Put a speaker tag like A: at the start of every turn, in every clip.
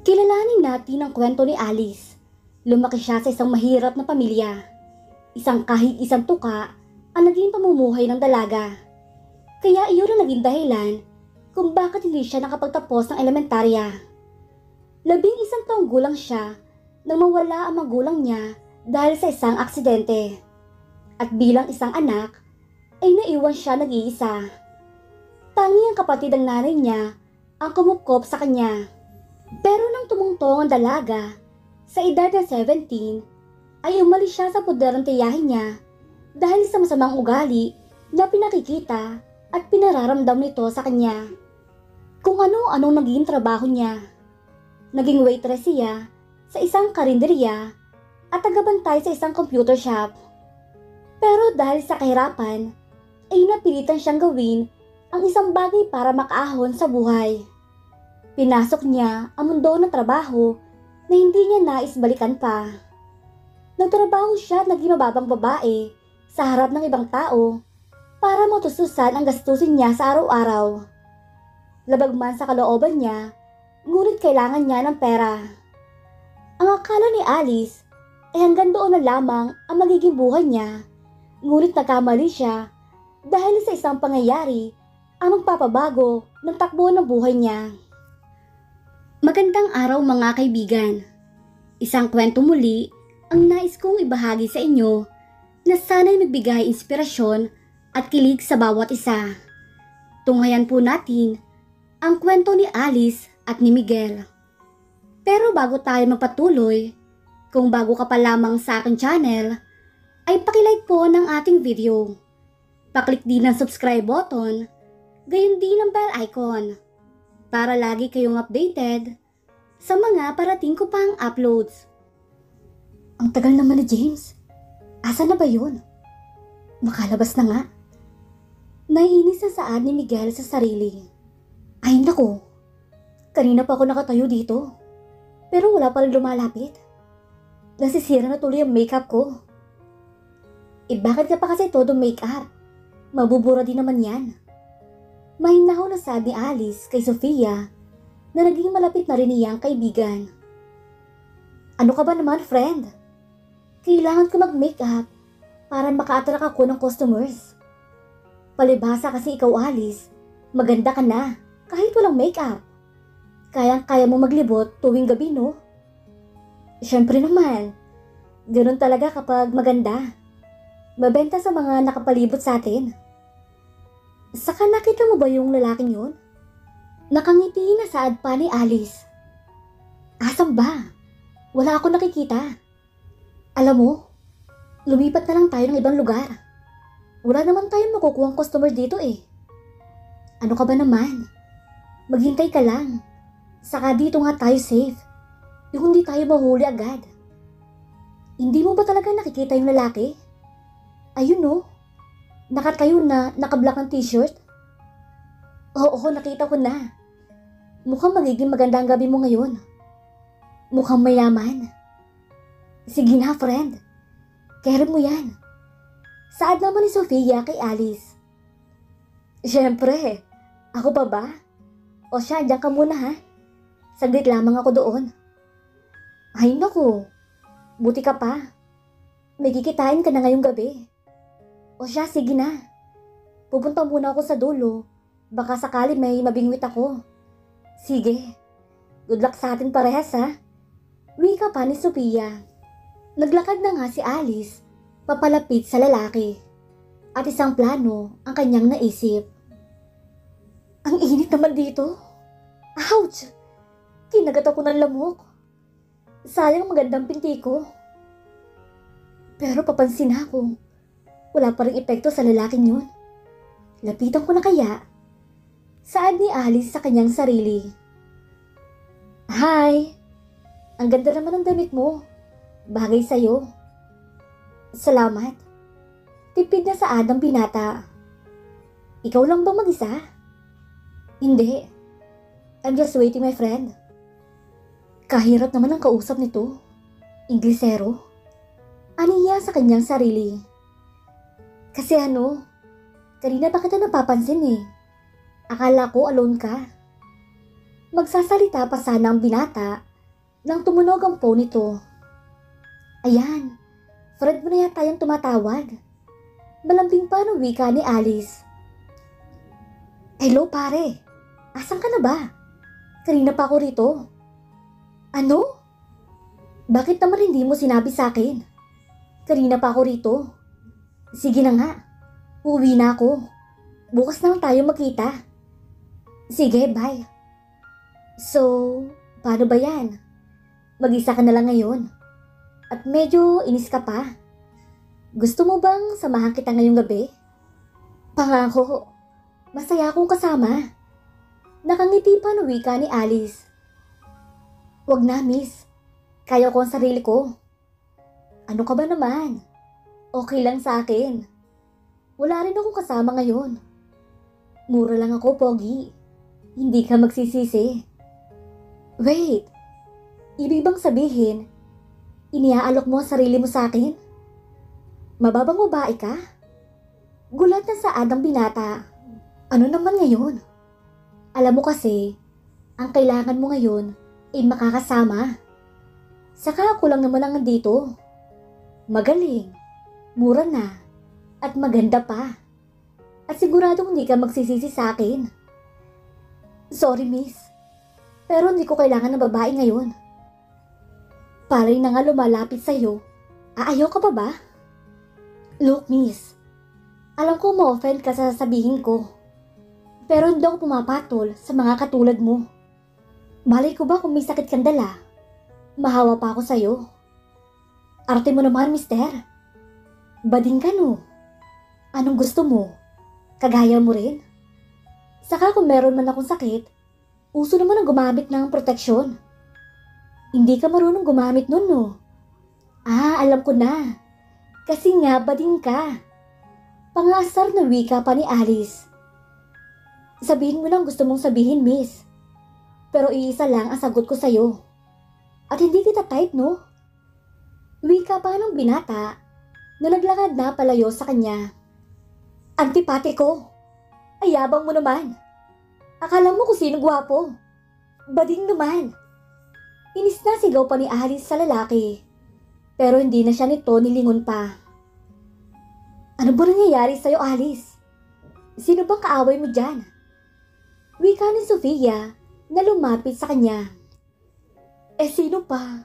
A: Kilalanin natin ang kwento ni Alice. Lumaki siya sa isang mahirap na pamilya. Isang kahig isang tuka ang naging pamumuhay ng dalaga. Kaya iyon ang naging dahilan kung bakit hindi siya nakapagtapos ng elementarya. 11 taong gulang siya nang mawala ang magulang niya dahil sa isang aksidente. At bilang isang anak, ay naiwan siya nag-iisa. Tanging ang kapatid ng nanay niya ang kumupkop sa kanya. Pero nang tumungtong ang dalaga, sa edad na 17, ay umalis siya sa poder ng tiyahin niya dahil sa masamang ugali na pinakikita at pinararamdam nito sa kanya. Kung ano-anong naging trabaho niya. Naging waitress siya sa isang karinderya at tagabantay sa isang computer shop. Pero dahil sa kahirapan, ay napilitan siyang gawin ang isang bagay para makaahon sa buhay. Pinasok niya ang mundo ng trabaho na hindi niya nais balikan pa. Nagtrabaho siya at naging mababang babae sa harap ng ibang tao para matustusan ang gastusin niya sa araw-araw. Labag man sa kalooban niya, ngunit kailangan niya ng pera. Ang akala ni Alice ay hanggang doon na lamang ang magiging buhay niya, ngunit nagkamali siya dahil sa isang pangyayari ang magpapabago ng takbo ng buhay niya. Magandang araw mga kaibigan. Isang kwento muli ang nais kong ibahagi sa inyo na sana'y magbigay inspirasyon at kilig sa bawat isa. Tunghayan po natin ang kwento ni Alice at ni Miguel. Pero bago tayo magpatuloy, kung bago ka pa lamang sa aking channel, ay pakilike po ng ating video. Paklik din ang subscribe button, gayon din ang bell icon, para lagi kayong updated sa mga parating ko pang uploads. Ang tagal naman ni James. Asa na ba yun? Makalabas na nga. Naiinis na saad ni Miguel sa sarili. Ay nako, kanina pa ako nakatayo dito, pero wala pa rin lumalapit. Nasisira na tuloy ang makeup ko. Bakit ka pa kasi todo makeup? Mabubura din naman yan. Mahinaw na saad ni Alice kay Sofia na naging malapit na rin niyang kaibigan. Ano ka ba naman, friend? Kailangan ko mag-makeup para maka-attract ako ng customers. Palibhasa kasi ikaw, Alice, maganda ka na kahit walang makeup. Kayang-kaya mo maglibot tuwing gabi, no? Siyempre naman, ganun talaga kapag maganda. Mabenta sa mga nakapalibot sa atin. Saka nakita mo ba yung lalaking yun? Nakangiti na saad pa ni Alice. Asan ba? Wala ako nakikita. Alam mo, lumipat na lang tayo ng ibang lugar. Wala naman tayong makukuhang customer dito eh. Ano ka ba naman? Maghintay ka lang. Saka dito nga tayo safe. Yung hindi tayo mahuli agad. Hindi mo ba talaga nakikita yung lalaki? Ayun no. Nakatayo na naka-black ng t-shirt? Oo, nakita ko na. Mukhang magiging maganda ang gabi mo ngayon. Mukhang mayaman. Sige na, friend. Kaya mo yan. Saad naman ni Sofia kay Alice. Siyempre, ako pa ba? O siya, diyan ka muna ha. Saglit lamang ako doon. Ay naku, buti ka pa. May kikitain ka na ngayong gabi. O siya, sige na. Pupunta muna ako sa dulo. Baka sakali may mabingwit ako. Sige. Good luck sa atin parehas ha. Wika pa ni Sophia. Naglakad na nga si Alice papalapit sa lalaki. At isang plano ang kanyang naisip. Ang init naman dito. Ouch! Kinagat ako ng lamok. Sayang magandang pinti ko. Pero papansin ako. Wala pa ring epekto sa lalaking yun. Lapitan ko na kaya? Saad ni Alice sa kanyang sarili. Hi! Ang ganda naman ng damit mo. Bagay sa'yo. Salamat. Tipid na saad ng binata. Ikaw lang ba mag-isa? Hindi. I'm just waiting, my friend. Kahirap naman ang kausap nito. Inglesero. Aniya sa kanyang sarili. Kasi kanina pa kita napapansin eh. Akala ko alone ka. Magsasalita pa sana ang binata Nang tumunog ang phone nito. Ayan, Fred mo na yata yung tumatawag. Malambing pa ng wika ni Alice. Hello pare, asan ka na ba? Kanina pa ako rito. Ano? Bakit naman hindi mo sinabi sa akin? Kanina pa ako rito. Sige na nga, uuwi na ako. Bukas na lang tayo magkita. Sige, bye. So, paano ba yan? Mag-isa ka na lang ngayon. At medyo inis ka pa. Gusto mo bang samahan kita ngayong gabi? Pangako, masaya akong kasama. Nakangiti pa ng wika ni Alice. Wag na, miss. Kaya ko ang sarili ko. Ano ka ba naman? Okay lang sa akin. Wala rin akong kasama ngayon. Mura lang ako, Pogi. Hindi ka magsisisi. Wait, ibig bang sabihin, iniaalok mo ang sarili mo sa akin? Mababang babae ka? Gulat na saad ang binata. Ano naman ngayon? Alam mo kasi, ang kailangan mo ngayon ay makakasama. Saka ako lang naman ang nandito. Magaling, mura na, at maganda pa. At siguradong hindi ka magsisisi sa akin. Sorry miss, pero hindi ko kailangan ng babae ngayon. Parang na nga lumalapit sa'yo. Aayaw ka pa ba? Look miss, alam ko ma-offend ka sa sasabihin ko. Pero hindi ako pumapatol sa mga katulad mo. Malay ko ba kung may sakit kang dala? Mahawa pa ako sa'yo. Arte mo naman, mister. Bading ka no. Anong gusto mo? Kagaya mo rin? Saka kung meron man akong sakit, uso naman ang gumamit ng proteksyon. Hindi ka marunong gumamit nun no? Alam ko na. Kasi nga bading ka. Pangasar na wika pa ni Alice. Sabihin mo nang gusto mong sabihin, miss. Pero iisa lang ang sagot ko sa'yo. At hindi kita type, no? Wika pa ng binata na naglakad na palayo sa kanya. Antipatiko! Ayabang mo naman! Akala mo kung sino gwapo? Bading naman! Inis na sigaw pa ni Alice sa lalaki. Pero hindi na siya nito nilingon pa. Ano ba nangyayari sa'yo, Alice? Sino bang kaaway mo dyan? Wika ni Sofia na lumapit sa kanya. Sino pa?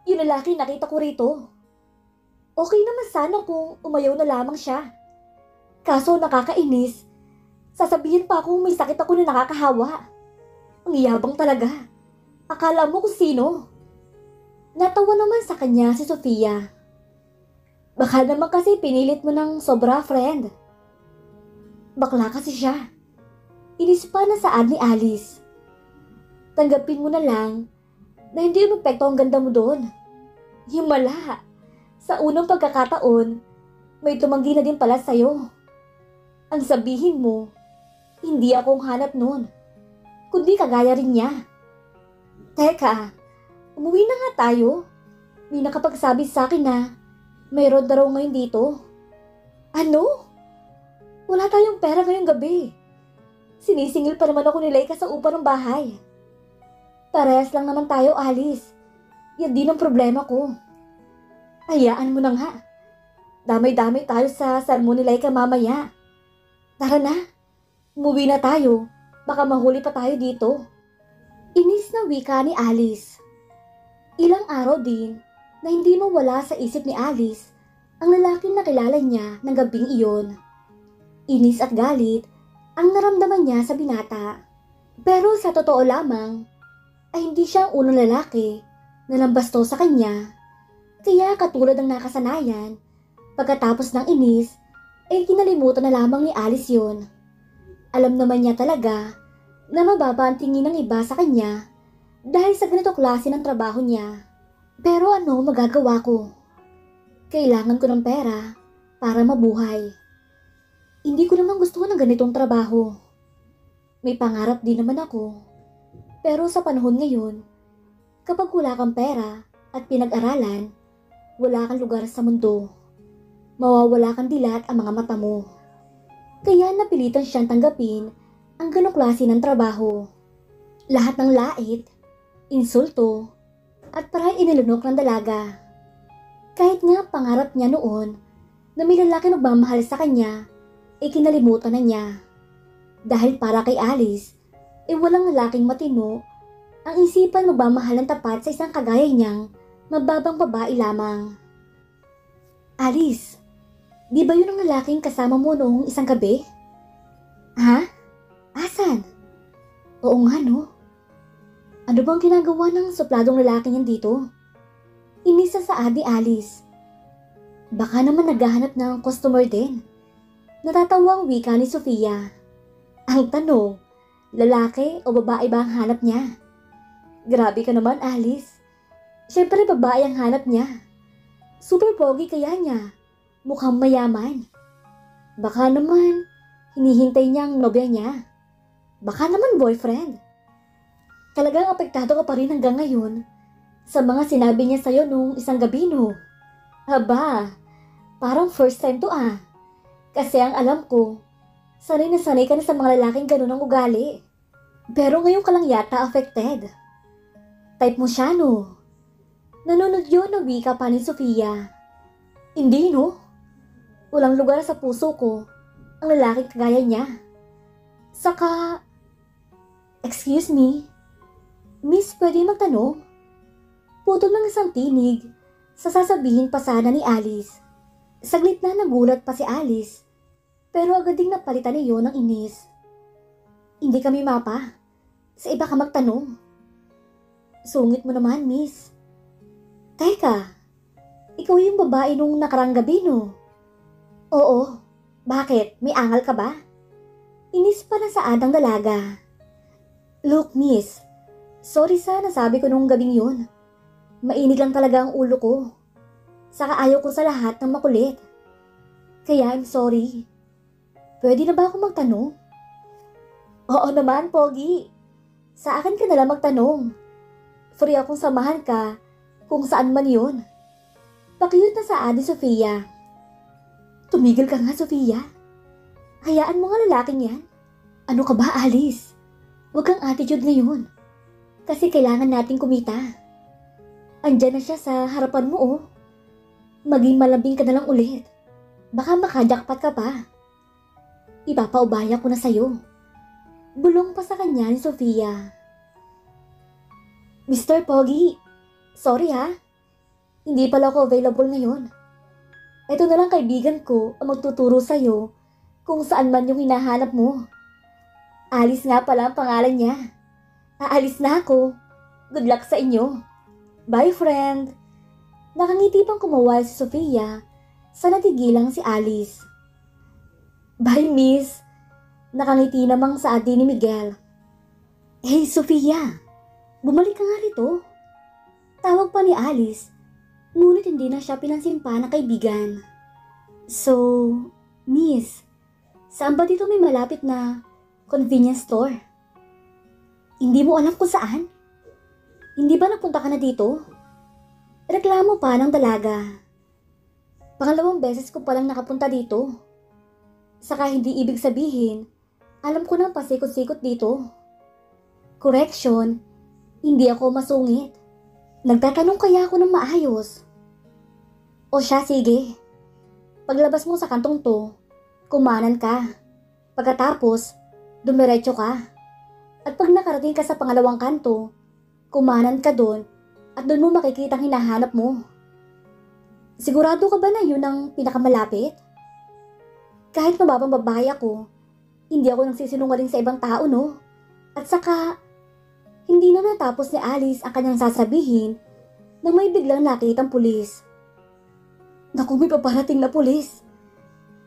A: Yung lalaki nakita ko rito. Okay naman sana kung umayaw na lamang siya. Kaso nakakainis. Sasabihin pa akong may sakit ako na nakakahawa. Ang yabang talaga. Akala mo kung sino? Natawa naman sa kanya si Sofia. Baka naman kasi pinilit mo ng sobra, friend. Bakla kasi siya. Inis pa na saad ni Alice. Tanggapin mo na lang na hindi umepekto ang ganda mo doon. Himala, sa unang pagkakataon, may tumanggi na din pala sa'yo. Ang sabihin mo, hindi akong hanap noon, kundi kagaya rin niya. Teka, umuwi na nga tayo. May nakapagsabi sa akin na mayroon na raw ngayon dito. Ano? Wala tayong pera ngayong gabi. Sinisingil pa naman ako ni Laika sa upa ng bahay. Parehas lang naman tayo, Alice. Yan din ang problema ko. Hayaan mo na nga. Damay-damay tayo sa sermon ni Laika mamaya. Tara na, umuwi na tayo. Baka mahuli pa tayo dito. Inis na wika ni Alice. Ilang araw din na hindi mawala sa isip ni Alice ang lalaking nakilala niya ng gabing iyon. Inis at galit ang naramdaman niya sa binata. Pero sa totoo lamang, ay hindi siya ang unang lalaki na lambasto sa kanya. Kaya katulad ng nakasanayan, pagkatapos ng inis, ay kinalimutan na lamang ni Alice yun. Alam naman niya talaga na mababa ang tingin ng iba sa kanya dahil sa ganito klase ng trabaho niya. Pero ano magagawa ko? Kailangan ko ng pera para mabuhay. Hindi ko naman gusto ng ganitong trabaho. May pangarap din naman ako. Pero sa panahon ngayon, kapag wala kang pera at pinag-aralan, wala kang lugar sa mundo. Mawawala kang dilat ang mga mata mo. Kaya napilitan siyang tanggapin ang ganong klase ng trabaho. Lahat ng lait, insulto, at parang inilunok ng dalaga. Kahit nga pangarap niya noon na may lalaki nagmamahal sa kanya, kinalimutan na niya. Dahil para kay Alice, walang lalaking matino ang isipan magmamahal ng tapat sa isang kagaya niyang mababang babae lamang. Alice, di ba yun ang lalaking kasama mo noong isang gabi? Ha? Asan? Oo nga no. Ano bang ginagawa ng supladong lalaking yan dito? Inisa sa ni Alice. Baka naman naghahanap ng customer din. Natatawa ang wika ni Sofia. Ang tanong, lalaki o babae ba ang hanap niya? Grabe ka naman, Alice. Siyempre babae ang hanap niya. Super pogi kaya niya. Mukhang mayaman. Baka naman hinihintay niya ang nobya niya. Baka naman boyfriend. Talagang apektado ka pa rin hanggang ngayon sa mga sinabi niya sa'yo nung isang gabi no. Aba, parang first time to ah. Kasi ang alam ko, sanay na sanay ka na sa mga lalaking ganun ang ugali. Pero ngayon ka lang yata affected. Type mo siya no. Nanonood yun na wika pa ni Sofia. Hindi no. Walang lugar sa puso ko ang lalaking kagaya niya. Saka, excuse me, Miss, pwede magtanong? Putol ng isang tinig sa sasabihin pa sana ni Alice. Saglit na nagulat pa si Alice, pero agad ding napalitan niyo ng inis. Hindi kami mapa. Sa iba ka magtanong. Sungit mo naman, Miss. Teka, ikaw yung babae nung nakarang gabi, no? Oo. Bakit? May angal ka ba? Inis pa na sa adang dalaga. Look, Miss. Sorry sa nasabi ko nung gabing yun. Mainig lang talaga ang ulo ko. Saka ayaw ko sa lahat ng makulit. Kaya I'm sorry. Pwede na ba ako magtanong? Oo naman, Pogi. Sa akin ka nalang magtanong. Free akong samahan ka kung saan man yun. Pakiyot na sa ni Sofia. Tumigil ka nga, Sofia. Hayaan mo nga lalaking yan. Ano ka ba, Alice? Huwag kang attitude ngayon. Kasi kailangan nating kumita. Andyan na siya sa harapan mo oh. Maging malambing ka na lang ulit. Baka makajakpat ka pa. Ipapaubaya ko na sa'yo. Bulong pa sa kanya ni Sofia. Mr. Pogi, sorry ha. Hindi pala ako available ngayon. Ito na lang kaibigan ko ang magtuturo sa'yo kung saan man yung hinahanap mo. Alice nga pala ang pangalan niya. Aalis na ako. Good luck sa inyo. Bye, friend. Nakangiti pang kumawal si Sofia sa natigilang si Alice. Bye, miss. Nakangiti namang sa adi ni Miguel. Hey, Sofia. Bumalik ka nga rito. Tawag pa ni Alice, ngunit hindi na siya pinansin pa na kaibigan. So, miss, saan ba dito may malapit na convenience store? Hindi mo alam kung saan? Hindi ba napunta ka na dito? Reklamo pa ng dalaga. Pangalawang beses ko palang nakapunta dito. Saka hindi ibig sabihin, alam ko nang pasikot-sikot dito. Correction, hindi ako masungit. Nagtatanong kaya ako ng maayos. O siya, sige. Paglabas mo sa kantong to, kumanan ka. Pagkatapos, dumiretso ka. At pag nakarating ka sa pangalawang kanto, kumanan ka doon at doon mo makikita ang hinahanap mo. Sigurado ka ba na yun ang pinakamalapit? Kahit mababang babae ako, hindi ako nagsisinungaling sa ibang tao, no? At saka, hindi na natapos ni Alice ang kanyang sasabihin nang may biglang nakitang pulis. Naku, may paparating na pulis.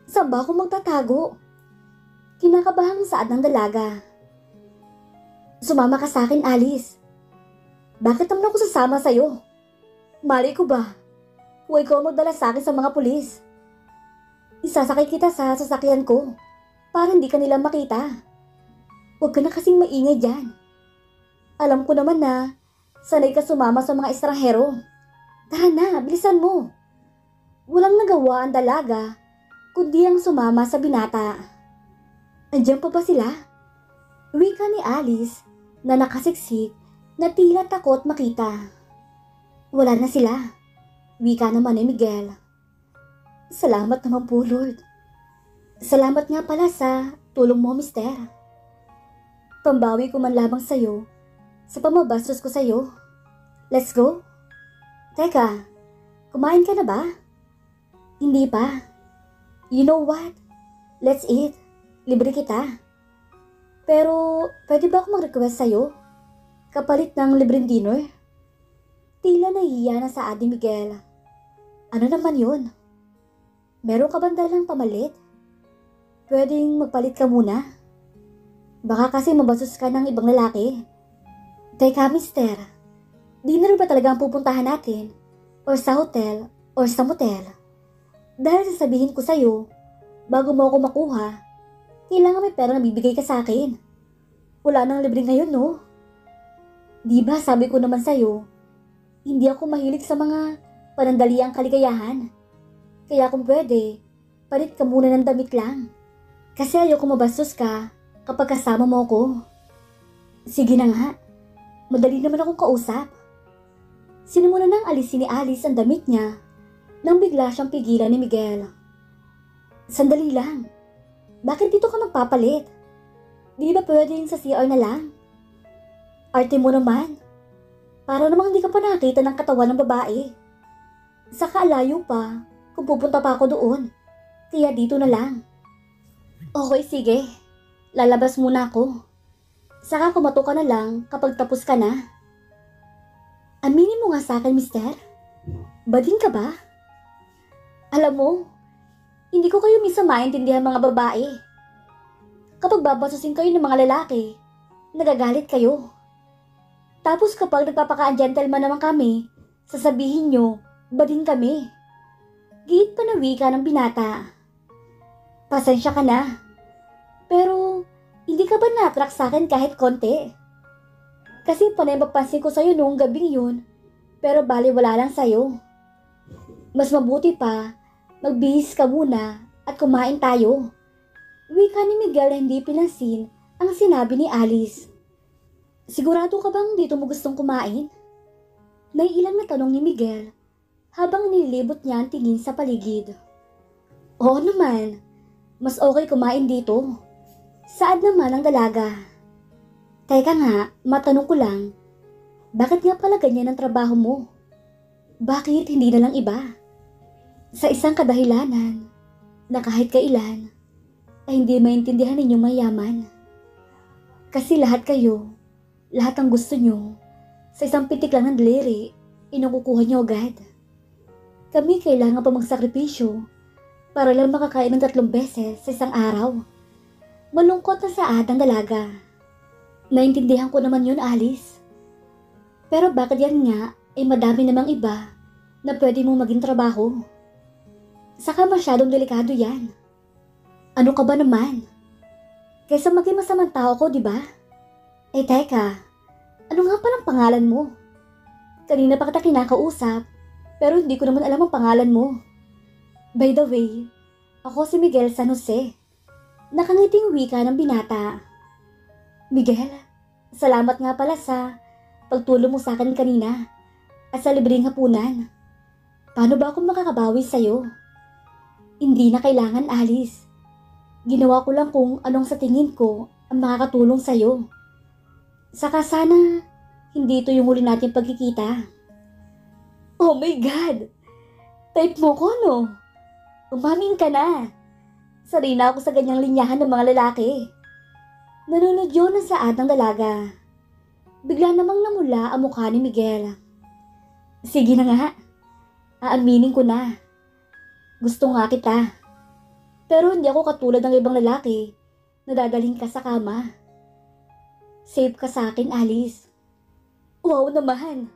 A: Saan ba ako magtatago? Kinakabahang saad ng dalaga. Sumama ka sa akin, Alice. Bakit naman ako sasama sa'yo? Mali ko ba? Huwag ko magdala sa akin sa mga pulis. Isasakay kita sa sasakyan ko para hindi ka nila makita. Huwag ka na kasing maingay dyan. Alam ko naman na sanay ka sumama sa mga estranghero. Tara na, bilisan mo. Walang nagawa ang dalaga kundi ang sumama sa binata. Andiyan pa ba sila? Wika ni Alice na nakasiksik na tila takot makita. Wala na sila. Wika naman ni Miguel. Salamat naman po, Lord. Salamat nga pala sa tulong mo, mister. Pambawi ko man lamang sa'yo sa pamabastos ko sa'yo. Let's go. Teka, kumain ka na ba? Hindi pa. You know what? Let's eat. Libre kita. Pero, pwede ba ako mag-request sa'yo? Kapalit ng libreng dinner? Tila nahihiya na sa Ate Miguel. Ano naman yun? Meron ka bang dalang pamalit? Pwedeng magpalit ka muna? Baka kasi mabastos ka ng ibang lalaki. Teka, mister. Dinner ba talaga ang pupuntahan natin? Or sa hotel? Or sa motel? Dahil sasabihin ko sa'yo, bago mo ako makuha, kailangan may pera na bibigay ka sa akin. Wala nang libre ngayon, no? Di ba sabi ko naman sa'yo, hindi ako mahilig sa mga panandaliang kaligayahan. Kaya kung pwede, palit ka muna ng damit lang. Kasi ayoko mabastos ka kapag kasama mo ako. Sige na nga, madali naman akong kausap. Sinimula nang alisin ni Alice ang damit niya nang bigla siyang pigilan ni Miguel. Sandali lang, bakit dito ka magpapalit? Di ba pwedeng sa CR na lang? Arte mo naman, para namang hindi ka pa nakita ng katawan ng babae. Saka alayo pa kung pupunta pa ako doon, kaya dito na lang. Okay, sige. Lalabas muna ako. Saka kumato ka na lang kapag tapos ka na. Aminin mo nga sa akin, mister. Bading ka ba? Alam mo, hindi ko kayo minsan maintindihan mga babae. Kapag babasusin kayo ng mga lalaki, nagagalit kayo. Tapos kapag nagpapaka-gentleman naman kami, sasabihin nyo, bading kami. Giit pa na wika ng binata. Pasensya ka na. Pero, hindi ka ba na-attract sa akin kahit konti? Kasi panay mapansin ko sa'yo noong gabing yun, pero baliwala lang sa'yo. Mas mabuti pa, magbihis ka muna at kumain tayo. Wika ni Miguel na hindi pinansin ang sinabi ni Alice. Sigurado ka bang dito mo gustong kumain? Naiilang na tanong ni Miguel habang nililibot niya ang tingin sa paligid. Oo naman, mas okay kumain dito. Saad naman ang dalaga. Teka nga, matanong ko lang, bakit nga pala ganyan ang trabaho mo? Bakit hindi na lang iba? Sa isang kadahilanan na kahit kailan ay hindi maintindihan ninyong mayaman. Kasi lahat kayo, lahat ang gusto nyo, sa isang pitik lang ng daliri, inukukuha nyo agad. Kami kailangan pa magsakripisyo para lang makakain ng 3 beses sa isang araw. Malungkot na saad ang dalaga. Naintindihan ko naman yun, Alice. Pero bakit yan nga ay madami namang iba na pwede mong maging trabaho? Saka masyadong delikado yan. Ano ka ba naman? Kaysa maging masamang tao ko, di ba? Eh teka, ano nga palang pangalan mo? Kanina pa kita kinakausap, pero hindi ko naman alam ang pangalan mo. By the way, ako si Miguel San Jose. Nakangiting wika ng binata. Miguel, salamat nga pala sa pagtulong mo sa akin kanina at sa libreng hapunan. Paano ba ako makakabawi sa'yo? Hindi na kailangan, Alice. Ginawa ko lang kung anong sa tingin ko ang makakatulong sa'yo. Saka sana, hindi ito yung huli nating pagkikita. Oh my God! Type mo ko, no? Umamin ka na. Sanay na ako sa ganyang linyahan ng mga lalaki. Nanunod yun ang saad ng dalaga. Bigla namang namula ang mukha ni Miguel. Sige na nga. Aaminin ko na. Gusto nga kita. Pero hindi ako katulad ng ibang lalaki na dadalhin ka sa kama. Save ka sa akin, Alice. Wow naman.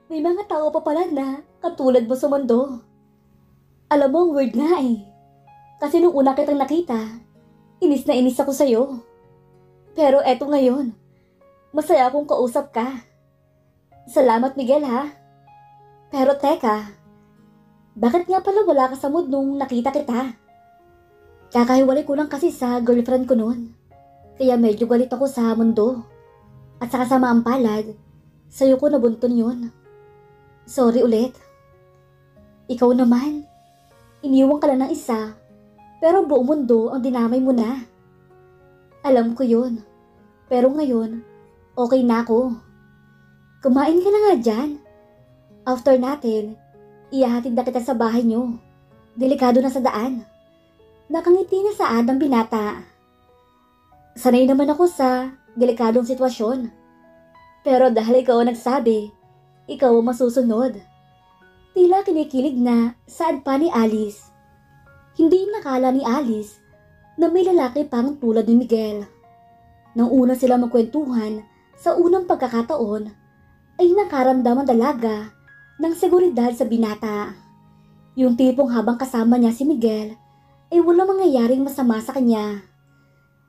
A: May mga tao pa pala na katulad mo sa mundo. Alam mo, ang weird nga eh. Kasi nung una kitang nakita, inis na inis ako sa'yo. Pero eto ngayon, masaya akong kausap ka. Salamat, Miguel, ha? Pero teka, bakit nga pala wala ka sa mood nung nakita kita? Kakahiwalay ko lang kasi sa girlfriend ko noon. Kaya medyo galit ako sa mundo. At saka sa maang palad, sa'yo ko nabuntun yun. Sorry ulit. Ikaw naman. Iniwan ka lang ng isa, pero buong mundo ang dinamay mo na. Alam ko yun. Pero ngayon, okay na ako. Kumain ka na nga dyan. After natin, ihahatid na kita sa bahay niyo. Delikado na sa daan. Nakangiti na saad ang binata. Sanay naman ako sa delikadong sitwasyon. Pero dahil ikaw ang nagsabi, ikaw ang masusunod. Tila kinikilig na saad pa ni Alice. Hindi nakala ni Alice na may lalaki pang tulad ni Miguel. Nang una sila magkwentuhan sa unang pagkakataon, ay nakaramdam ang dalaga ng seguridad sa binata. Yung tipong habang kasama niya si Miguel, ay walang mangyayaring masama sa kanya.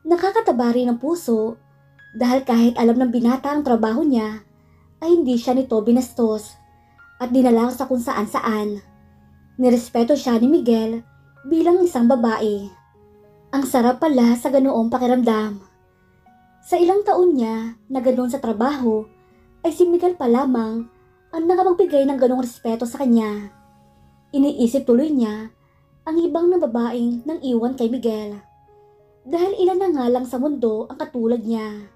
A: Nakakataba rin ang puso dahil kahit alam ng binata ang trabaho niya, ay hindi siya nito binastos at dinala sa kung saan saan. Nirespeto siya ni Miguel bilang isang babae. Ang sarap pala sa ganoong pakiramdam. Sa ilang taon niya na ganoon sa trabaho, ay si Miguel pa lamang ang nakapagbigay ng ganong respeto sa kanya. Iniisip tuloy niya ang ibang na babaeng nang iwan kay Miguel. Dahil ilan na nga lang sa mundo ang katulad niya.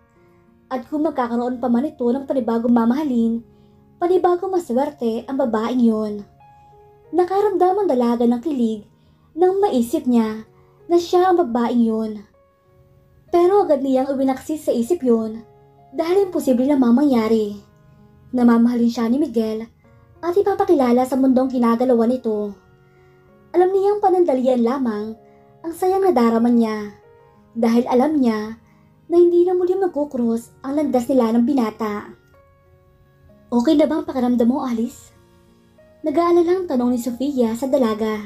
A: At kung magkakaroon pa man ito ng panibagong mamahalin, panibagong maswerte ang babaeng yun. Nakaramdam ang dalaga ng kilig nang maisip niya na siya ang babaeng yun. Pero agad niyang iwinaksis sa isip yun dahil imposible na mamangyari. Namamahalin siya ni Miguel at ipapakilala sa mundong ginagalawan nito. Alam niyang panandalian lamang ang sayang nadaraman niya dahil alam niya na hindi na muling magkukross ang landas nila ng binata. Okay na bang pakiramdam mo, Alice? Nag-aalalang tanong ni Sofia sa dalaga.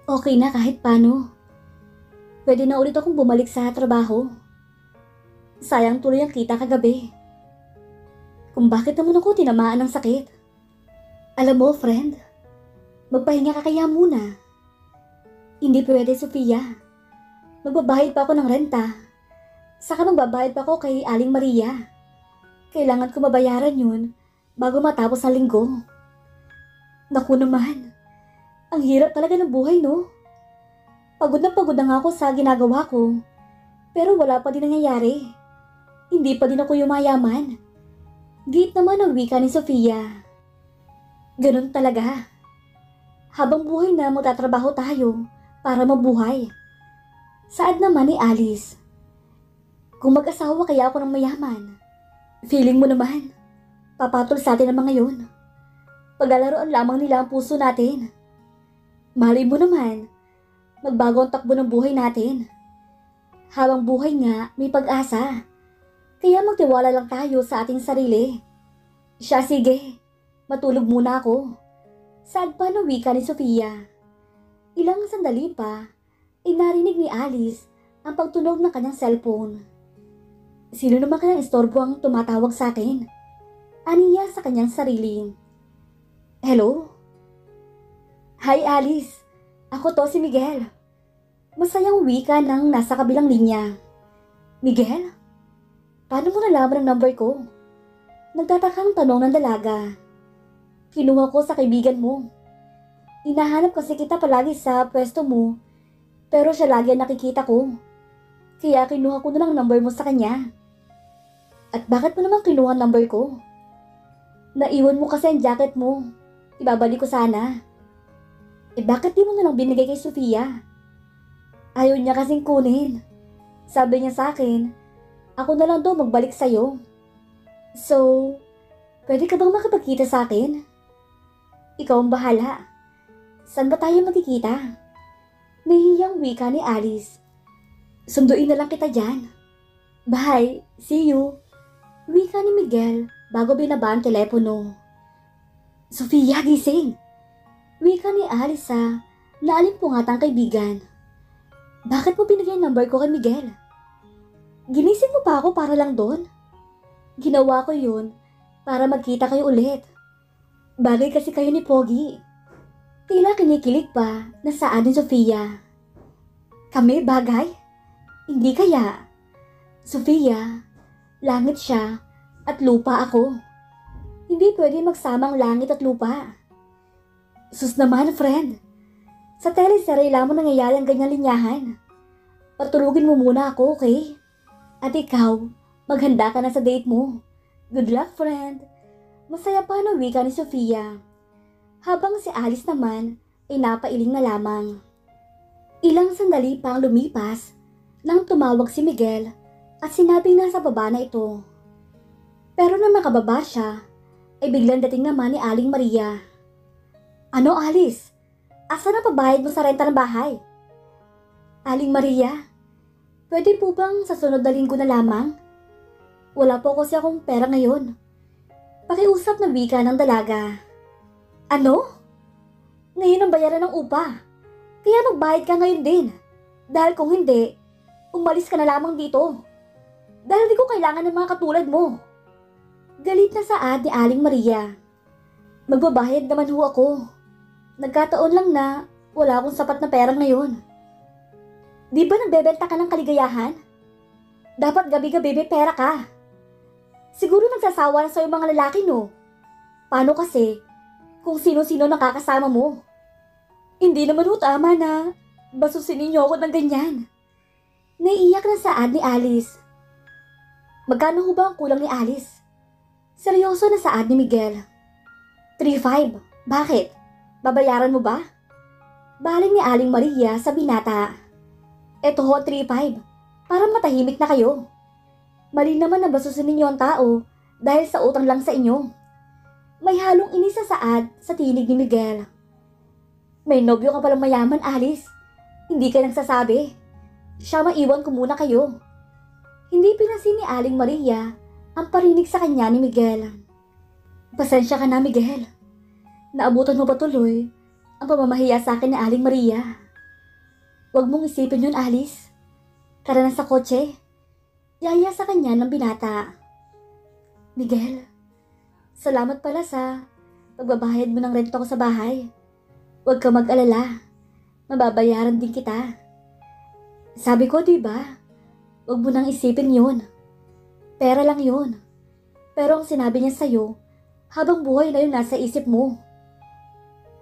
A: Okay na kahit paano. Pwede na ulit akong bumalik sa trabaho. Sayang tuloy ang kita kagabi. Kung bakit naman ako tinamaan ng sakit. Alam mo, friend, magpahinga ka kaya muna. Hindi pwede, Sofia. Magbabayad pa ako ng renta. Saka magbabayad pa ako kay Aling Maria. Kailangan ko mabayaran yun bago matapos ang linggo. Naku naman, ang hirap talaga ng buhay, no? Pagod na nga ako sa ginagawa ko, pero wala pa din nangyayari. Hindi pa din ako yumayaman. Giit naman ang wika ni Sofia. Ganun talaga. Habang buhay na magtatrabaho tayo para mabuhay. Saad naman ni Alice. Kung mag-asawa kaya ako ng mayaman, feeling mo naman, papatol sa atin ang mga yun. Paglalaroan lamang nila ang puso natin. Malay mo naman, magbago ang takbo ng buhay natin. Habang buhay nga, may pag-asa. Kaya magtiwala lang tayo sa ating sarili. Siya, sige, matulog muna ako. Saad pa ng wika ni Sofia. Ilang sandali pa, ay narinig ni Alice ang pagtunog ng kanyang cellphone. Sino naman kanyang istorbo ang tumatawag sa akin? Aniya sa kanyang sarili. Hello? Hi Alice, ako to si Miguel. Masayang wika ng nasa kabilang linya. Miguel? Paano mo nalaman ang number ko? Nagtatakang tanong ng dalaga. Kinuha ko sa kaibigan mo. Inahanap kasi kita palagi sa pwesto mo, pero siya lagi ang nakikita ko. Kaya kinuha ko na lang number mo sa kanya. At bakit mo naman kinuha ang number ko? Naiwan mo kasi ang jacket mo. Ibabalik ko sana. Bakit di mo na lang binigay kay Sofia? Ayaw niya kasing kunin. Sabi niya sa akin, ako na lang daw magbalik sa'yo. So, pwede ka bang makapagkita sa akin? Ikaw ang bahala. Saan ba tayo magkikita? Nahihiyang wika ni Alice. Sunduin na lang kita dyan. Bye, see you. Wika ni Miguel bago binaba ang telepono. Sofia, gising! Wika ni Alice na alimpungatang kaibigan. Bakit mo binigay ang number ko kay Miguel? Ginising mo pa ako para lang doon? Ginawa ko yun para magkita kayo ulit. Bagay kasi kayo ni Pogi. Tila kinikilig pa na saad ni Sofia. Kami bagay? Hindi kaya. Sofia, langit siya at lupa ako. Hindi Hindi pwede magsamang langit at lupa. Sus naman, friend. Sa teleserye mo nangyayari ang ganyang linyahan. Patulugin mo muna ako, okay? At ikaw, maghanda ka na sa date mo. Good luck, friend. Masaya pa ang wika ni Sofia. Habang si Alice naman ay napailing na lamang. Ilang sandali pang lumipas nang tumawag si Miguel at sinabing nasa baba na ito. Pero nang makababa siya, ay biglang dating naman ni Aling Maria. Ano, Alice? Asa na pabayad mo sa renta ng bahay? Aling Maria, pwede po bang sa sunod na linggo na lamang? Wala po kasi akong pera ngayon. Pakiusap na wika ng dalaga. Ano? Ngayon ang bayaran ng upa. Kaya magbayad ka ngayon din. Dahil kung hindi, umalis ka na lamang dito. Dahil di ko kailangan ng mga katulad mo. Galit na saad ni Aling Maria. Magbabayad naman ho ako. Nagkataon lang na wala akong sapat na pera ngayon. Di ba nagbebenta ka ng kaligayahan? Dapat gabi-gabi may pera ka. Siguro nagsasawa na sa'yo mga lalaki, no? Paano kasi kung sino-sino nakakasama mo? Hindi naman ho tama na basusin ninyo ako ng ganyan. Naiiyak na saad ni Alice. Magkano ho ba ang kulang ni Alice? Seryoso na saad ni Miguel. 3,500. Bakit? Babayaran mo ba? Baling ni Aling Maria sa binata. Eto ho, 3,500. Para matahimik na kayo. Mali naman na basusin ninyo ang tao dahil sa utang lang sa inyo. May halong inis sa saad sa tinig ni Miguel. May nobyo ka palang mayaman, Alice. Hindi ka nagsasabi. Siya, maiwan ko muna kayo. Hindi pinasin ni Aling Maria ang parinig sa kanya ni Miguel. Pasensya ka na, Miguel. Naabutan mo ba tuloy ang pamamahiya sa akin ni Aling Maria? Huwag mong isipin yun, Alice. Tara na sa kotse. Yaya sa kanya ng binata. Miguel, salamat pala sa pagbabayad mo ng rento ko sa bahay. Huwag ka mag-alala. Mababayaran din kita. Sabi ko, diba? Huwag mo nang isipin yun. Pera lang yun. Pero ang sinabi niya sa'yo, habang buhay na yun nasa isip mo.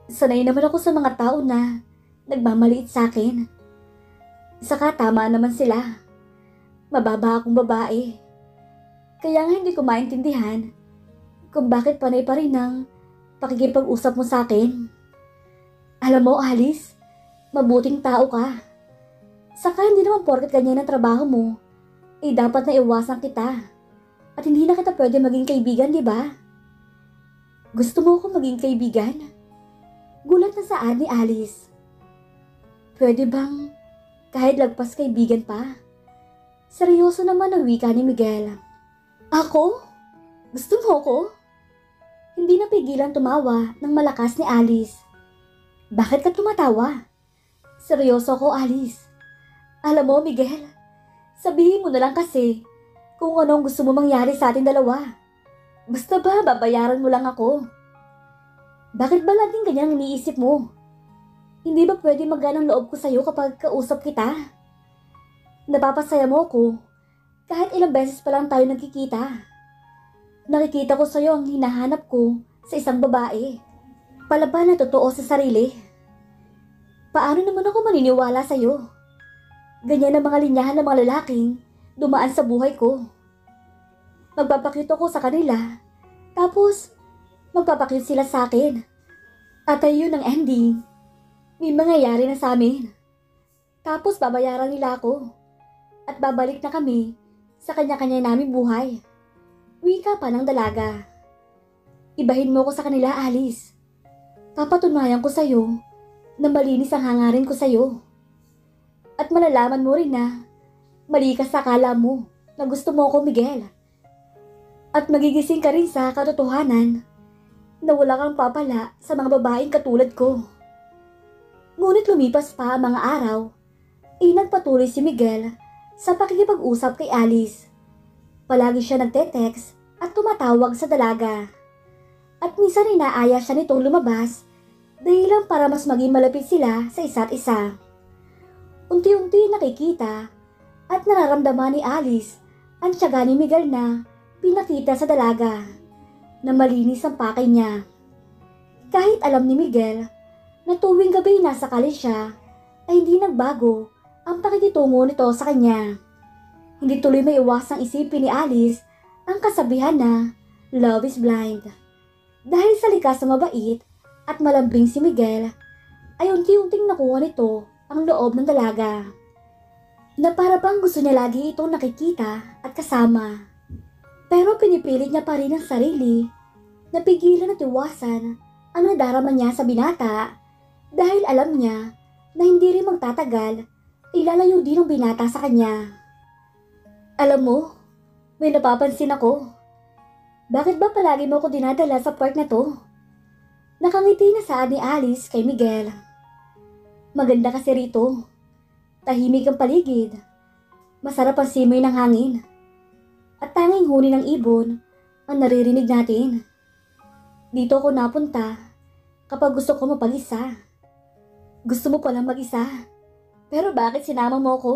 A: Sanay naman ako sa mga tao na nagmamaliit sa akin. Saka tama naman sila. Mababa akong babae. Kaya nga hindi ko maintindihan kung bakit panay pa rin ang pakikipag-usap mo sa akin. Alam mo, Alice, mabuting tao ka. Saka hindi naman porket ganyan ang trabaho mo, dapat na iwasan kita. At hindi na kita pwede maging kaibigan, di ba? Gusto mo akong maging kaibigan? Gulat na saad ni Alice. Pwede bang kahit lagpas kaibigan pa? Seryoso naman ang wika ni Miguel. Ako? Gusto mo ko? Hindi napigilan tumawa ng malakas ni Alice. Bakit ka tumatawa? Seryoso ako, Alice. Alam mo, Miguel, sabihin mo na lang kasi kung anong gusto mo mangyari sa ating dalawa. Basta ba, babayaran mo lang ako. Bakit ba laging ganyang iniisip mo? Hindi ba pwede magaan ang loob ko sa'yo kapag kausap kita? Napapasaya mo ko kahit ilang beses pa lang tayo nagkikita. Nakikita ko sa'yo ang hinahanap ko sa isang babae. Palaban na totoo sa sarili. Paano naman ako maniniwala sa'yo? Ganyan ang mga linyahan ng mga lalaking dumaan sa buhay ko. Magpapakita ko sa kanila, tapos magpapakita sila sa akin. At ayun ang ending. May mangyayari na sa amin. Tapos babayaran nila ako. At babalik na kami sa kanya-kanya naming buhay. Wika pa ng dalaga. Ibahin mo ko sa kanila, Alice. Papatunayan ko sa'yo na malinis ang hangarin ko sa'yo. At malalaman mo rin na mali ka sa akala mo na gusto mo ako, Miguel. At magigising ka rin sa katotohanan na wala kang papala sa mga babaeng katulad ko. Ngunit lumipas pa ang mga araw, nagpatuloy si Miguel sa pakikipag-usap kay Alice. Palagi siya nagte-text at tumatawag sa dalaga. At minsan inaaya siya nitong lumabas dahilan para mas maging malapit sila sa isa't isa. Unti-unti nakikita at nararamdaman ni Alice ang tiyaga ni Miguel na pinakita sa dalaga. na malinis ang pakay niya. Kahit alam ni Miguel na tuwing gabi nasa kali siya, ay hindi nagbago ang pakikitungo nito sa kanya. Hindi tuloy maiwasang isipin ni Alice ang kasabihan na love is blind. Dahil sa likas na mabait at malambing si Miguel, ay unti-unting nakuha nito ang loob ng dalaga. Na para bang gusto niya lagi itong nakikita at kasama. Pero pinipilit niya pa rin ang sarili na pigilan at iwasan ang nadarama niya sa binata dahil alam niya na hindi rin magtatagal ilalayo din ang binata sa kanya. Alam mo, may napapansin ako. Bakit ba palagi mo ako dinadala sa park na to? Nakangiti na saad ni Alice kay Miguel. Maganda kasi rito. Tahimik ang paligid. Masarap ang simoy ng hangin. At tanging huni ng ibon ang naririnig natin. Dito ako napunta kapag gusto ko mapag-isa. Gusto mo palang mag-isa. Pero bakit sinama mo ko?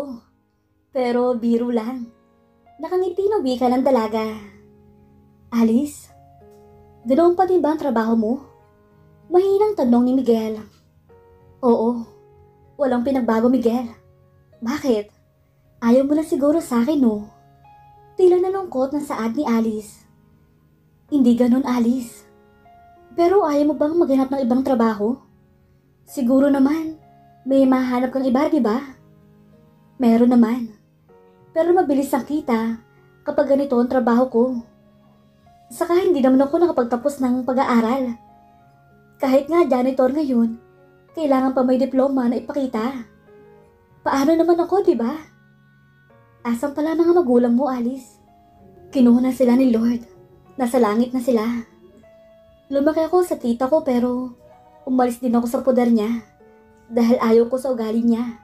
A: Pero biro lang. Nakangiti na wika ng dalaga. Alice, ganoon pa din ba ang trabaho mo? Mahinang tanong ni Miguel. Oo, walang pinagbago Miguel. Bakit? Ayaw mo na siguro sa akin no? Tila nalungkot ng saad ni Alice. Hindi ganon Alice. Pero ayaw mo bang maghanap ng ibang trabaho? Siguro naman, may mahanap kang iba, di ba? Meron naman. Pero mabilis ang kita kapag ganito ang trabaho ko. Saka hindi naman ako nakapagtapos ng pag-aaral. Kahit nga janitor ngayon, kailangan pa may diploma na ipakita. Paano naman ako, di ba? Asan pala mga magulang mo, Alice? Kinuha na sila ni Lord. Nasa langit na sila. Lumaki ako sa tita ko pero umalis din ako sa poder niya dahil ayaw ko sa ugali niya.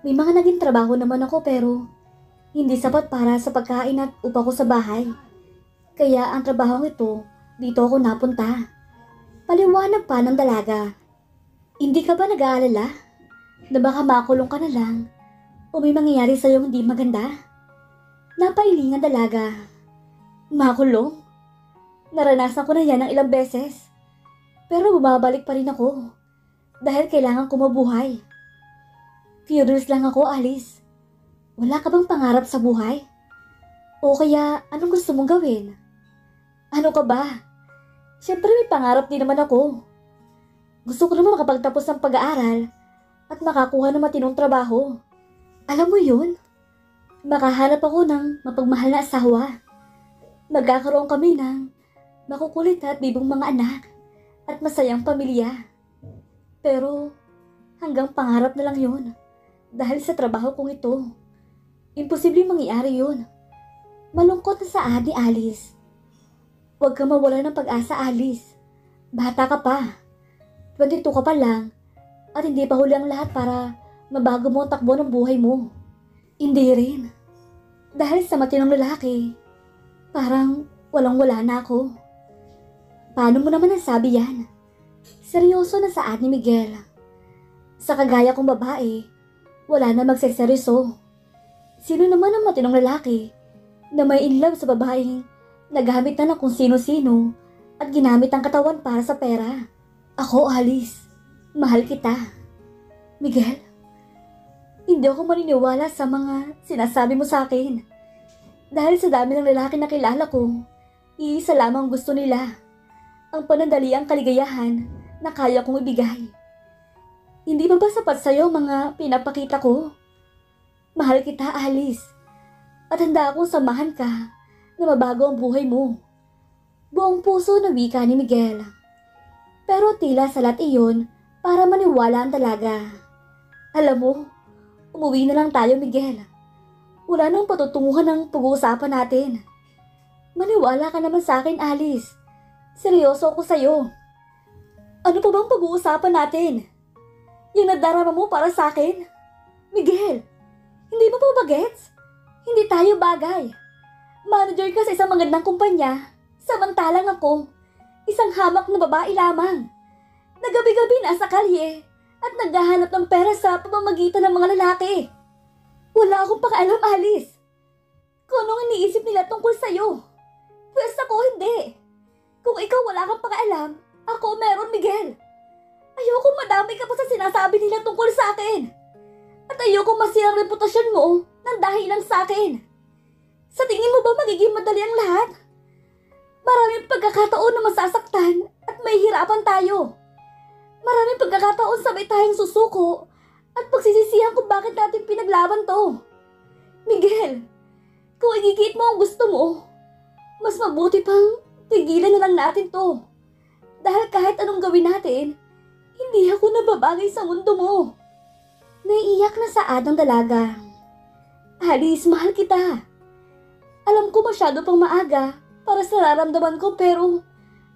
A: May mga naging trabaho naman ako pero hindi sapat para sa pagkain at upa ko sa bahay. Kaya ang trabaho ito, dito ako napunta. Paliwanag pa ng dalaga. Hindi ka ba nag-aalala na baka makulong ka na lang o may mangyayari sa'yo hindi maganda? Napailing ang dalaga. Makulong? Naranasan ko na yan ng ilang beses. Pero bumabalik pa rin ako dahil kailangan ko mabuhay. Curious lang ako, Alice. Wala ka bang pangarap sa buhay? O kaya anong gusto mong gawin? Ano ka ba? Siyempre may pangarap din naman ako. Gusto ko naman makapagtapos ng pag-aaral at makakuha ng matinong trabaho. Alam mo yun? Makahanap ako ng mapagmahal na asawa. Magkakaroon kami ng makukulit at bibong mga anak at masayang pamilya. Pero hanggang pangarap na lang yun dahil sa trabaho kong ito. Imposible mangyari yun. Malungkot na saad ni Alice. Huwag ka mawala ng pag-asa, Alice. Bata ka pa. 22 ka pa lang at hindi pa huli ang lahat para mabago mo ang takbo ng buhay mo. Hindi rin. Dahil sa matinong lalaki, parang walang-wala na ako. Paano mo naman nasabi yan? Seryoso na saad ni Miguel. Sa kagaya kong babae, wala na magseseryoso. Sino naman ang matinong lalaki na may inlove sa babaeng nagamit na ng kung sino-sino at ginamit ang katawan para sa pera? Ako, Alice, mahal kita. Miguel, hindi ako maniniwala sa mga sinasabi mo sa akin. Dahil sa dami ng lalaki na kilala ko, iisa lamang gusto nila. Ang panandaliang kaligayahan na kaya kong ibigay. Hindi ba sapat sa'yo mga pinapakita ko? Mahal kita, Alice. At handa akong samahan ka na mabago ang buhay mo. Buong puso na wika ni Miguel. Pero tila salat iyon para maniwala ang dalaga. Alam mo, umuwi na lang tayo, Miguel. Wala nang patutunguhan ng pag-uusapan natin. Maniwala ka naman sa akin, Alice. Seryoso ako sa'yo. Ano pa bang pag-uusapan natin? Yung nadarama mo para sa akin? Miguel, hindi mo pa bagets? Hindi tayo bagay. Manager ka sa isang magandang kumpanya, samantalang ako, isang hamak na babae lamang. Nagabi-gabi nasa kalye at naghahanap ng pera sa pamamagitan ng mga lalaki. Wala akong pakialam, Alice. Kung anong iniisip nila tungkol sa'yo. Pwes ako hindi. wala kang pakialam, ako meron, Miguel. Ayoko madamay ka pa sa sinasabi nila tungkol sa akin. At ayoko masira ang reputasyon mo nang dahil lang sa akin. Sa tingin mo ba magiging madali ang lahat? Maraming pagkakataon na masasaktan at mahihirapan tayo. Maraming pagkakataon sabay tayong susuko at pagsisisihan kung bakit natin pinaglaban to. Miguel, kung igigit mo ang gusto mo, mas mabuti pang tigilan na lang natin to. Dahil kahit anong gawin natin, hindi ako nababagay sa mundo mo. Naiiyak na saad ng dalaga. Alice, mahal kita. Alam ko masyado pang maaga para sa nararamdaman ko pero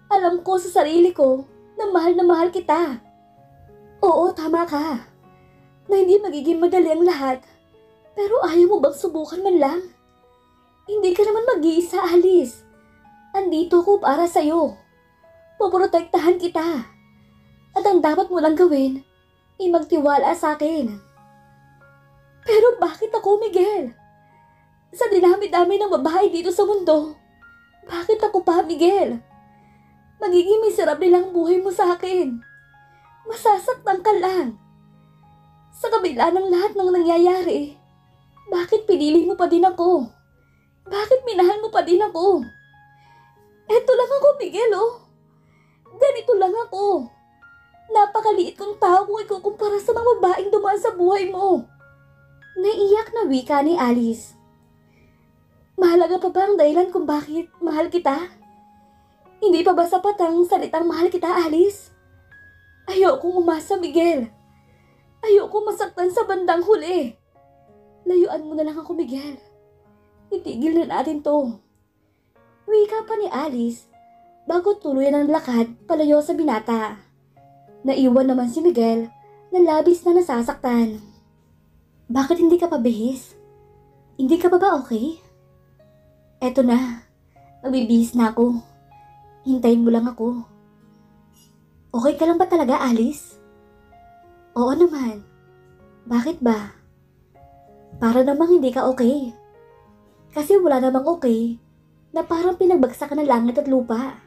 A: alam ko sa sarili ko na mahal kita. Oo, tama ka. Na hindi magiging madali ang lahat. Pero ayaw mo bang subukan man lang? Hindi ka naman mag-iisa, Alice. Andito ko para sa'yo. Poprotektahan kita. At ang dapat mo lang gawin ay magtiwala sa akin. Pero bakit ako, Miguel? Sa dinami-dami ng babae dito sa mundo, bakit ako pa, Miguel? Magiging miserable lang buhay mo sa akin. Masasaktan ka lang. Sa kabila ng lahat ng nangyayari, bakit pinili mo pa din ako? Bakit minahal mo pa din ako? Eto lang ako, Miguel, oh. Ganito lang ako. Napakaliit kong tao kung ikukumpara sa mga babaeng dumaan sa buhay mo. Naiiyak na wika ni Alice. Mahalaga pa ba ang dahilan kung bakit mahal kita? Hindi pa ba sapat ang salitang mahal kita, Alice? Ayokong umasa, Miguel. Ayokong masaktan sa bandang huli. Layuan mo na lang ako, Miguel. Itigil na natin to. Wika pa ni Alice bago tuluyan ang lakad palayo sa binata. Naiwan naman si Miguel na labis na nasasaktan. Bakit hindi ka pa bihis? Hindi ka pa ba okay? Eto na, magbibihis na ako. Hintayin mo lang ako. Okay ka lang ba talaga, Alice? Oo naman. Bakit ba? Para namang hindi ka okay. Kasi wala namang okay na parang pinagbagsakan ng langit at lupa.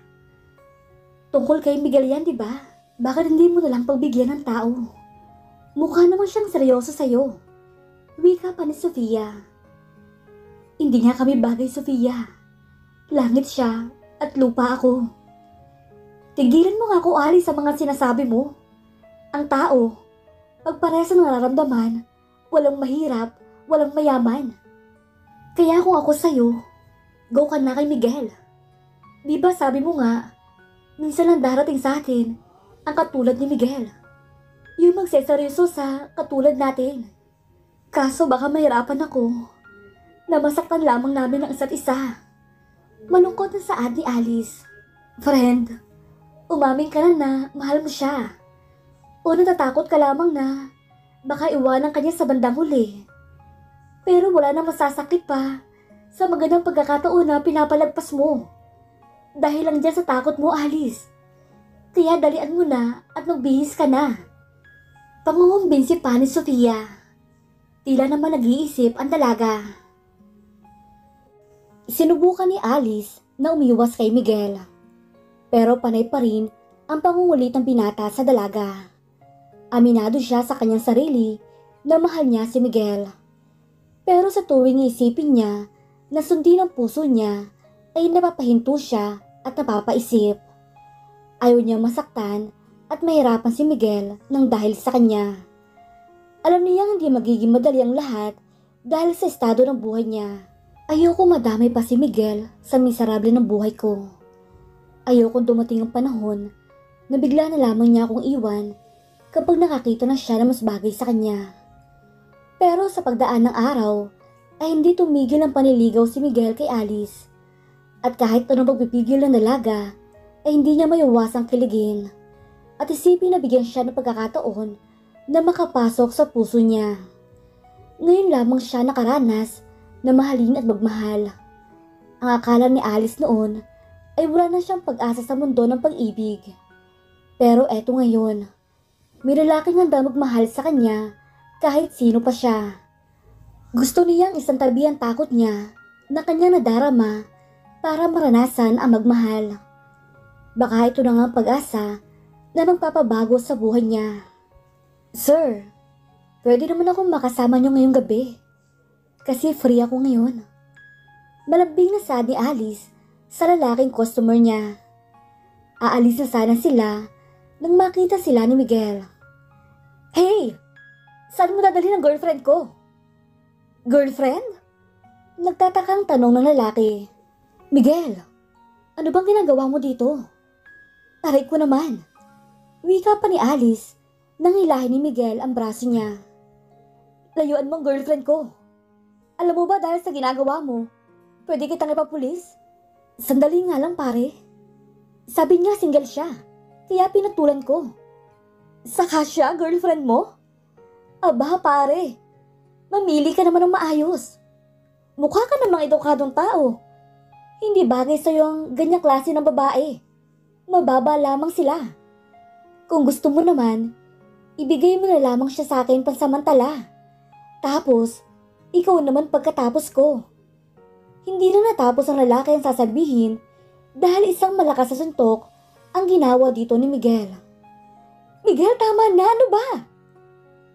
A: Tungkol kay Miguel yan, di ba? Bakit hindi mo nalang pagbigyan ng tao? Mukha naman siyang seryoso sa'yo. Wika pa ni Sofia. Hindi nga kami bagay, Sofia. Langit siya at lupa ako. Tigilan mo nga ako, Ali, sa mga sinasabi mo. Ang tao, pagparehas ng nararamdaman, walang mahirap, walang mayaman. Kaya kung ako sa'yo, go ka na kay Miguel. Di ba sabi mo nga, minsan lang darating sa atin ang katulad ni Miguel. Yung magseseryoso sa katulad natin. Kaso baka mahirapan ako na masaktan lamang namin ang isa't isa. Malungkot na saad ni Alice. Friend, umamin ka na mahal mo siya. O natatakot ka lamang na baka iwanan ka niya sa bandang huli. Pero wala nang masasakit pa sa magandang pagkakataon na pinapalagpas mo. Dahil lang dyan sa takot mo, Alice. Kaya dalian mo na at magbihis ka na. Pangungumbinsi pa ni Sofia. Tila naman nag-iisip ang dalaga. Sinubukan ni Alice na umiwas kay Miguel. Pero panay pa rin ang pangungulit ng binata sa dalaga. Aminado siya sa kanyang sarili na mahal niya si Miguel. Pero sa tuwing isipin niya na sundin ang puso niya ay napapahinto siya at napapaisip. Ayaw niya masaktan at mahirapan si Miguel nang dahil sa kanya. Alam niyang hindi magiging madali ang lahat dahil sa estado ng buhay niya. Ayoko madamay pa si Miguel sa miserable ng buhay ko. Ayokong dumating ang panahon na bigla na lamang niya akong iwan kapag nakakita na siya na mas bagay sa kanya. Pero sa pagdaan ng araw ay hindi tumigil ang paniligaw si Miguel kay Alice. At kahit anong pagpipigil ng dalaga ay hindi niya maiwasang kiligin at isipin na bigyan siya ng pagkakataon na makapasok sa puso niya. Ngayon lamang siya nakaranas na mahalin at magmahal. Ang akala ni Alice noon ay wala na siyang pag-asa sa mundo ng pag-ibig. Pero eto ngayon, may lalaking handa magmahal sa kanya kahit sino pa siya. Gusto niyang isantabi ang takot niya na kanyang nadarama para maranasan ang magmahal. Baka ito na nga ang pag-asa na magpapabago sa buhay niya. Sir, pwede naman akong makasama niyo ngayong gabi. Kasi free ako ngayon. Malambing na saad ni Alice sa lalaking customer niya. Aalis na sana sila nang makita sila ni Miguel. Hey! Saan mo dadalhin ang girlfriend ko? Girlfriend? Nagtatakang tanong ng lalaki. Miguel, ano bang ginagawa mo dito? Aray ko naman. Wika pa ni Alice nang hilahin ni Miguel ang braso niya. Layuan mo ang girlfriend ko. Alam mo ba dahil sa ginagawa mo, pwede kitang ipapulis? Sandali nga lang pare. Sabi niya single siya, kaya pinatulan ko. Saka siya, girlfriend mo? Aba pare, mamili ka naman ng maayos. Mukha ka namang edukadong tao. Hindi bagay sa'yo ang ganyang klase ng babae. Mababa lamang sila. Kung gusto mo naman, ibigay mo na lamang siya sa akin pansamantala. Tapos, ikaw naman pagkatapos ko. Hindi na natapos ang lalaki ang sasabihin dahil isang malakas na suntok ang ginawa dito ni Miguel. Miguel, tama na, ano ba?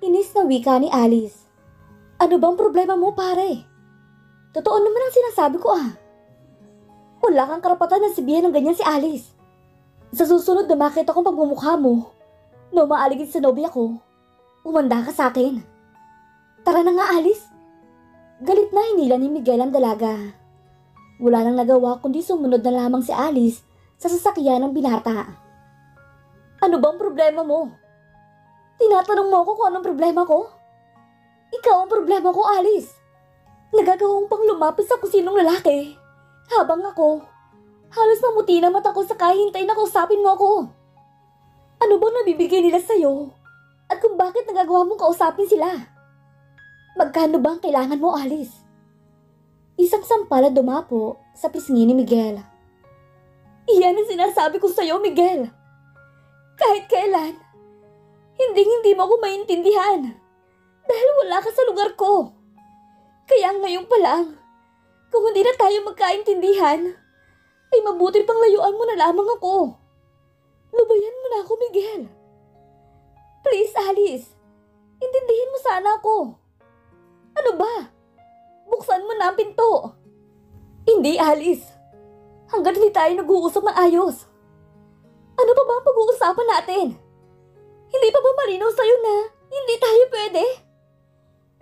A: Inis na wika ni Alice. Ano bang problema mo pare? Totoo naman ang sinasabi ko ah. Wala kang karapatan na sabihin ng ganyan si Alice. Sa susunod na makita kong pagmumukha mo na umaaligid sa nobya ko, umanda ka sa akin. Tara na nga Alice. Galit na hinila ni Miguel ang dalaga. Wala nang nagawa kundi sumunod na lamang si Alice sa sasakyan ng binata. Ano bang problema mo? Tinatanong mo ako kung anong problema ko? Ikaw ang problema ko, Alice. Nagagawang pang lumapit sa kusinong lalaki. Habang ako, halos mamuti na mata ko sa kahintay na kausapin mo ako. Ano bang nabibigay nila sa'yo? At kung bakit nagagawa mong kausapin sila? Magkano ba ang kailangan mo, Alice? Isang sampal na dumapo sa pisngi ni Miguel. Iyan ang sinasabi ko sa'yo, Miguel. Kahit kailan, hindi mo ako maintindihan. Dahil wala ka sa lugar ko. Kaya ngayon pa lang, kung hindi na tayo magkaintindihan, ay mabuti pang layuan mo na lamang ako. Lubayan mo na ako, Miguel. Please, Alice. Intindihin mo sana ako. Ano ba? Buksan mo na ang pinto. Hindi, Alice. Hanggat hindi tayo nag-uusap maayos. Ano pa ba ang pag-uusapan natin? Hindi pa ba malinaw sa'yo na hindi tayo pwede?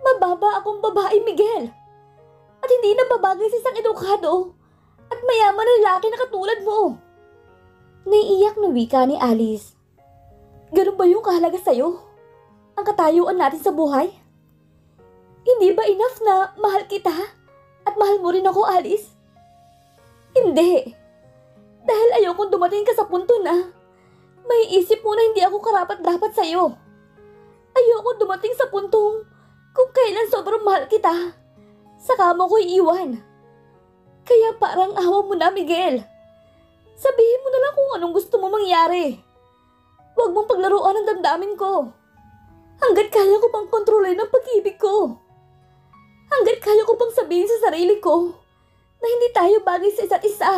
A: Mababa akong babae, Miguel. At hindi na babagay sa isang edukado at mayaman na lalaki na katulad mo. Naiiyak na wika ni Alice. Ganun ba yung kahalaga sa'yo? Ang katayuan natin sa buhay? Hindi ba enough na mahal kita at mahal mo rin ako, Alice? Hindi. Dahil ayokong dumating ka sa punto na may isip mo na hindi ako karapat-dapat sa'yo. Ayokong dumating sa puntong kung kailan sobrang mahal kita, saka mo ko iiwan. Kaya parang awa mo na, Miguel. Sabihin mo na lang kung anong gusto mo mangyari. Huwag mong paglaruan ang damdamin ko. Hanggat kaya ko pang kontrolin ang pag-ibig ko. Hanggat kaya ko pang sabihin sa sarili ko na hindi tayo bagay sa isa't isa.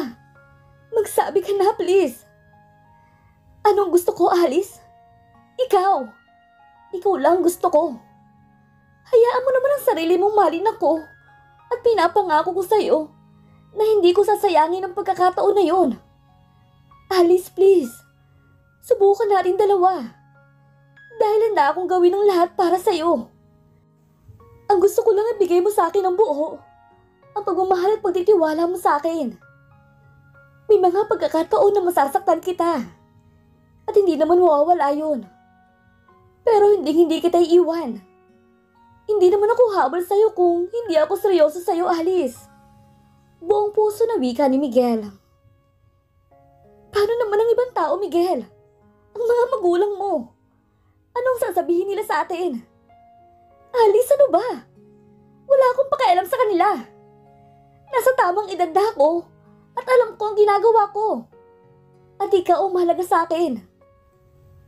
A: Magsabi ka na, please. Anong gusto ko, Alice? Ikaw. Ikaw lang gusto ko. Hayaan mo naman ang sarili mong mahalin ako at pinapangako ko sa'yo na hindi ko sasayangin ang pagkakataon na yon. Alice, please. Subukan natin dalawa. Dahil handa akong gawin ang lahat para sa'yo. Ang gusto ko lang ibigay mo sa akin ang buo. Ang pagmamahal at pagtitiwala mo sa akin. May mga pagkakataon na masasaktan kita. At hindi naman mawawala yun. Pero hindi kita iiwan. Hindi naman ako habol sa'yo kung hindi ako seryoso sa'yo, Alice. Buong puso na wika ni Miguel. Paano naman ang ibang tao, Miguel? Ang mga magulang mo. Anong sasabihin nila sa atin? Alice, ano ba? Wala akong pakialam sa kanila. Nasa tamang edad na ako at alam ko ang ginagawa ko. At ikaw ang mahalaga sa akin.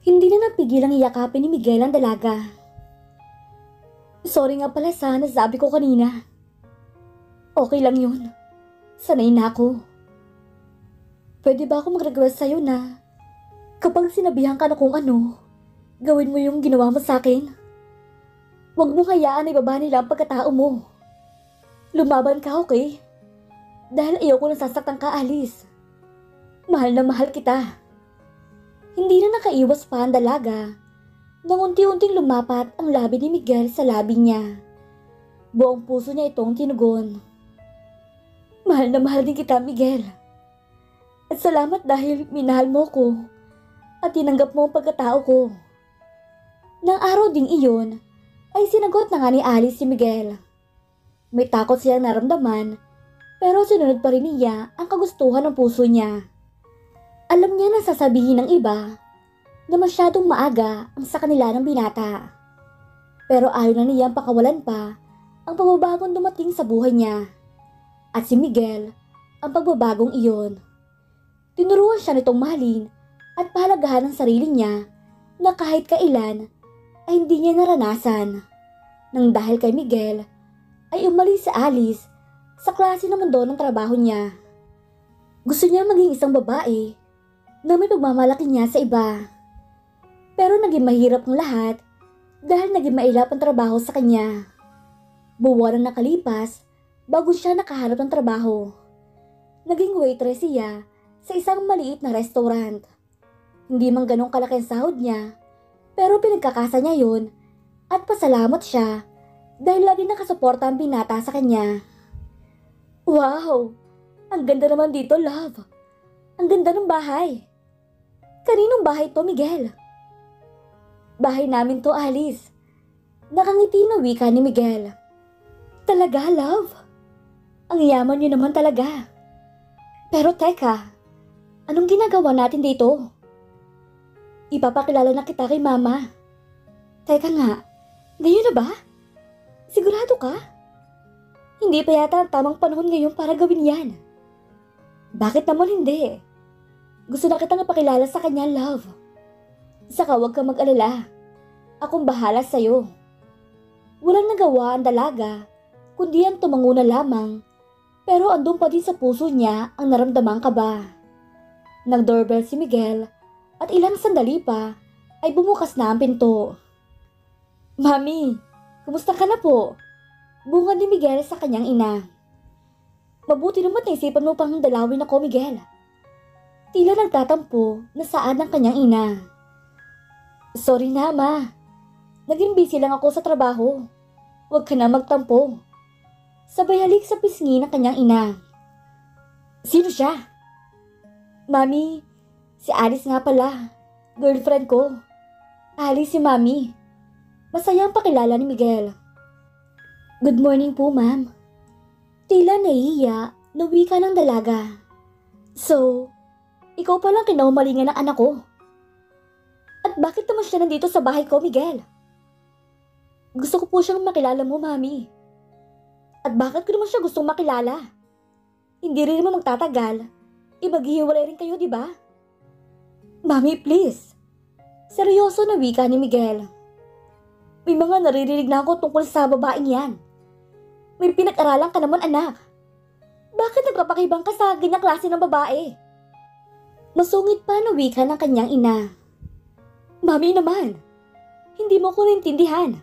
A: Hindi na napigilang iyakapin ni Miguel ang dalaga. Sorry nga pala sa nasabi ko kanina. Okay lang yun. Sanay na ako. Pwede ba ako mag-request sa'yo na kapag sinabihan ka na kung ano, gawin mo yung ginawa mo sa akin? Huwag mo hayaan na ibaba nila ang pagkatao mo. Lumaban ka, okay? Dahil ayoko nang sasaktan ka, Alice. Mahal na mahal kita. Hindi na nakaiwas pa ang dalaga nang unti-unting lumapat ang labi ni Miguel sa labi niya. Buong puso niya itong tinugon. Mahal na mahal din kita, Miguel. At salamat dahil minahal mo ko at tinanggap mo ang pagkatao ko. Nang araw ding iyon, ay sinagot na nga ni Alice si Miguel. May takot siyang naramdaman, pero sinunod pa rin niya ang kagustuhan ng puso niya. Alam niya na sasabihin ng iba na masyadong maaga ang sa kanila ng binata. Pero ayaw na niyang pakawalan pa ang pagbabagong dumating sa buhay niya. At si Miguel, ang pagbabagong iyon. Tinuruan siya nitong mahalin at pahalagahan ang sarili niya na kahit kailan ay hindi niya naranasan. Nang dahil kay Miguel, ay umalis si Alice sa klase ng mundo ng trabaho niya. Gusto niya maging isang babae na may pagmamalaki niya sa iba. Pero naging mahirap ang lahat dahil naging mailap ang trabaho sa kanya. Buwan ang nakalipas bago siya nakahanap ng trabaho. Naging waitress siya sa isang maliit na restaurant. Hindi man ganong kalaki ang sahod niya, pero pinagkakasa niya yun at pasalamat siya dahil lagi nakasuporta ang binata sa kanya. Wow! Ang ganda naman dito, love. Ang ganda ng bahay. Kaninong bahay to, Miguel? Bahay namin to, Alice. Nakangiti na wika ni Miguel. Talaga, love? Ang yaman niyo naman talaga. Pero teka, anong ginagawa natin dito? Ipapakilala na kita kay Mama. Teka nga, ngayon na ba? Sigurado ka? Hindi pa yata ang tamang panahon ngayon para gawin yan. Bakit naman hindi? Gusto na kitang ipakilala sa kanya, love. Saka huwag kang mag-alala. Akong bahala sa'yo. Walang nagawa ang dalaga, kundi ang tumango na lamang. Pero andun pa din sa puso niya ang naramdamang kaba. Nag-doorbell si Miguel at ilang sandali pa ay bumukas na ang pinto. Mami, kumusta ka na po? Bungad ni Miguel sa kanyang ina. Mabuti naman naisipan mo pang dalawin ako, Miguel. Tila nagtatampo na saan ng kanyang ina. Sorry na, Ma. Naging busy lang ako sa trabaho. Huwag ka na magtampo. Sabay halik sa pisngi ng kanyang ina. Sino siya? Mami, si Alice nga pala. Girlfriend ko. Alice si Mami. Masaya ang pakilala ni Miguel. Good morning po, ma'am. Tila nahihiya na wika ng dalaga. So, ikaw palang kinaumalingan ng anak ko. At bakit naman siya nandito sa bahay ko, Miguel? Gusto ko po siyang makilala mo, Mami. At bakit ko naman siya gustong makilala? Hindi rin naman magtatagal. Maghihiwalay rin kayo, di ba? Mami, please. Seryoso na wika ni Miguel. May mga naririnig na ako tungkol sa babaeng yan. May pinag-aralan ka naman, anak. Bakit nagpapakibang ka sa ganyang klase ng babae? Masungit pa na wika ng kanyang ina. Mami naman, hindi mo ko naintindihan.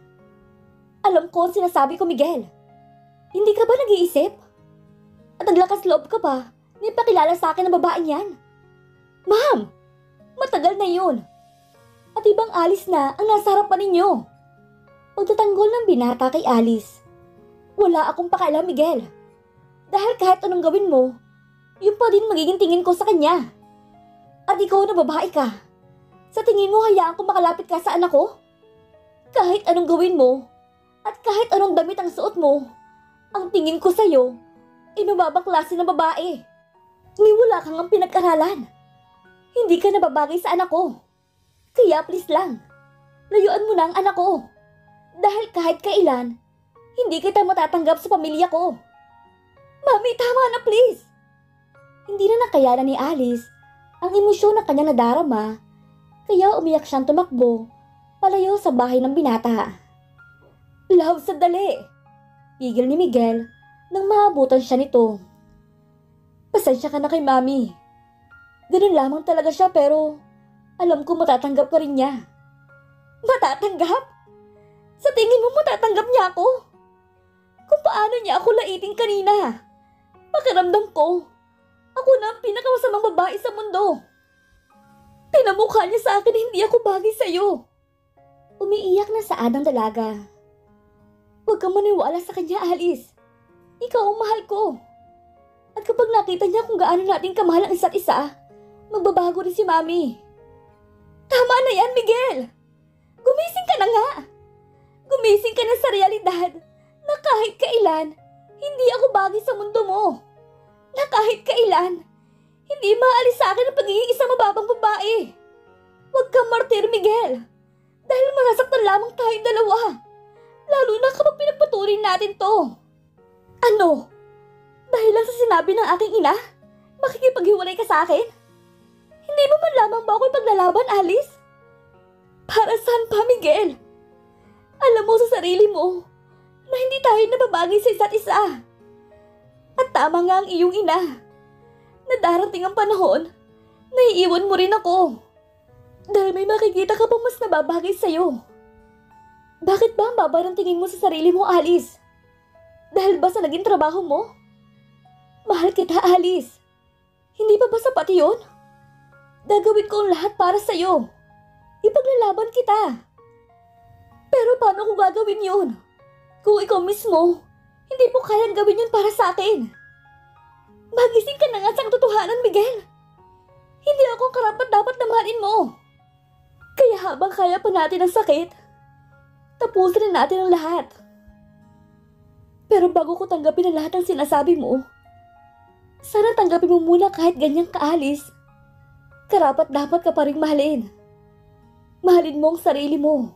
A: Alam ko ang sinasabi ko, Miguel. Hindi ka ba nag-iisip? At naglakas loob ka ba na ipakilala sa akin ang babaeng yan? Ma'am, matagal na yun. At ibang Alice na ang nasa harapan ninyo. Pagtatanggol ng binata kay Alice. Wala akong pakialam, Miguel. Dahil kahit anong gawin mo, yun pa din magiging tingin ko sa kanya. At ikaw na babae ka. Sa tingin mo hayaan kong makalapit ka sa anak ko? Kahit anong gawin mo, at kahit anong damit ang suot mo, ang tingin ko sa'yo, ay mababang klase ng babae. Ni wala kang ang pinag-aralan. Hindi ka nababagay sa anak ko. Kaya please lang, layuan mo na ang anak ko. Dahil kahit kailan, hindi kita matatanggap sa pamilya ko. Mami, tama na please. Hindi na nakayanan ni Alice ang emosyon na kanyang nadarama, kaya umiyak siyang tumakbo palayo sa bahay ng binata. Love, sandali! Pigil ni Miguel nang maabutan siya nito. Pasensya ka na kay Mami. Ganun lamang talaga siya pero alam ko matatanggap ka rin niya. Matatanggap? Sa tingin mo matatanggap niya ako? Kung paano niya ako laitin kanina. Pakiramdam ko, ako na ang pinakamasamang babae sa mundo. Pinamukha niya sa akin hindi ako bagay sa'yo. Umiiyak na saad ang dalaga. Huwag kang maniwala sa kanya, Alice. Ikaw ang mahal ko. At kapag nakita niya kung gaano natin kamahal ang isa't isa, magbabago rin si Mami. Tama na yan, Miguel! Gumising ka na nga! Gumising ka na sa realidad na kahit kailan, hindi ako bagay sa mundo mo. Na kahit kailan, hindi maalis sa akin ang pagiging isang mababang babae. Huwag kang martir, Miguel. Dahil masasaktan lamang tayong dalawa. Lalo na kapag pinagpatuloy natin to. Ano? Dahil lang sa sinabi ng aking ina, makikipaghiwalay ka sa akin? Hindi mo man lamang ba ako ipaglalaban, Alice? Para saan pa, Miguel? Alam mo sa sarili mo na hindi tayo nababagay sa isa't isa. At tama nga ang iyong ina na darating ang panahon na iiwan mo rin ako. Dahil may makikita ka pang mas nababagay sa'yo. Bakit ba ang baba ng tingin mo sa sarili mo, Alice? Dahil ba sa naging trabaho mo? Mahal kita, Alice. Hindi ba sapat yun? Gagawin ko ang lahat para sa'yo. Ipaglalaban kita. Pero paano ko gagawin yun? Kung ikaw mismo, hindi mo kayang gawin yun para sa akin. Magising ka na nga sa totohanan, Miguel. Hindi ako ang karapat dapat na mahalin mo. Kaya habang kaya pa natin ang sakit, tapusin na natin ang lahat. Pero bago ko tanggapin ang lahat ng sinasabi mo, sana tanggapin mo muna kahit ganyang kaalis. Karapat dapat ka pa rin mahalin. Mahalin mo ang sarili mo.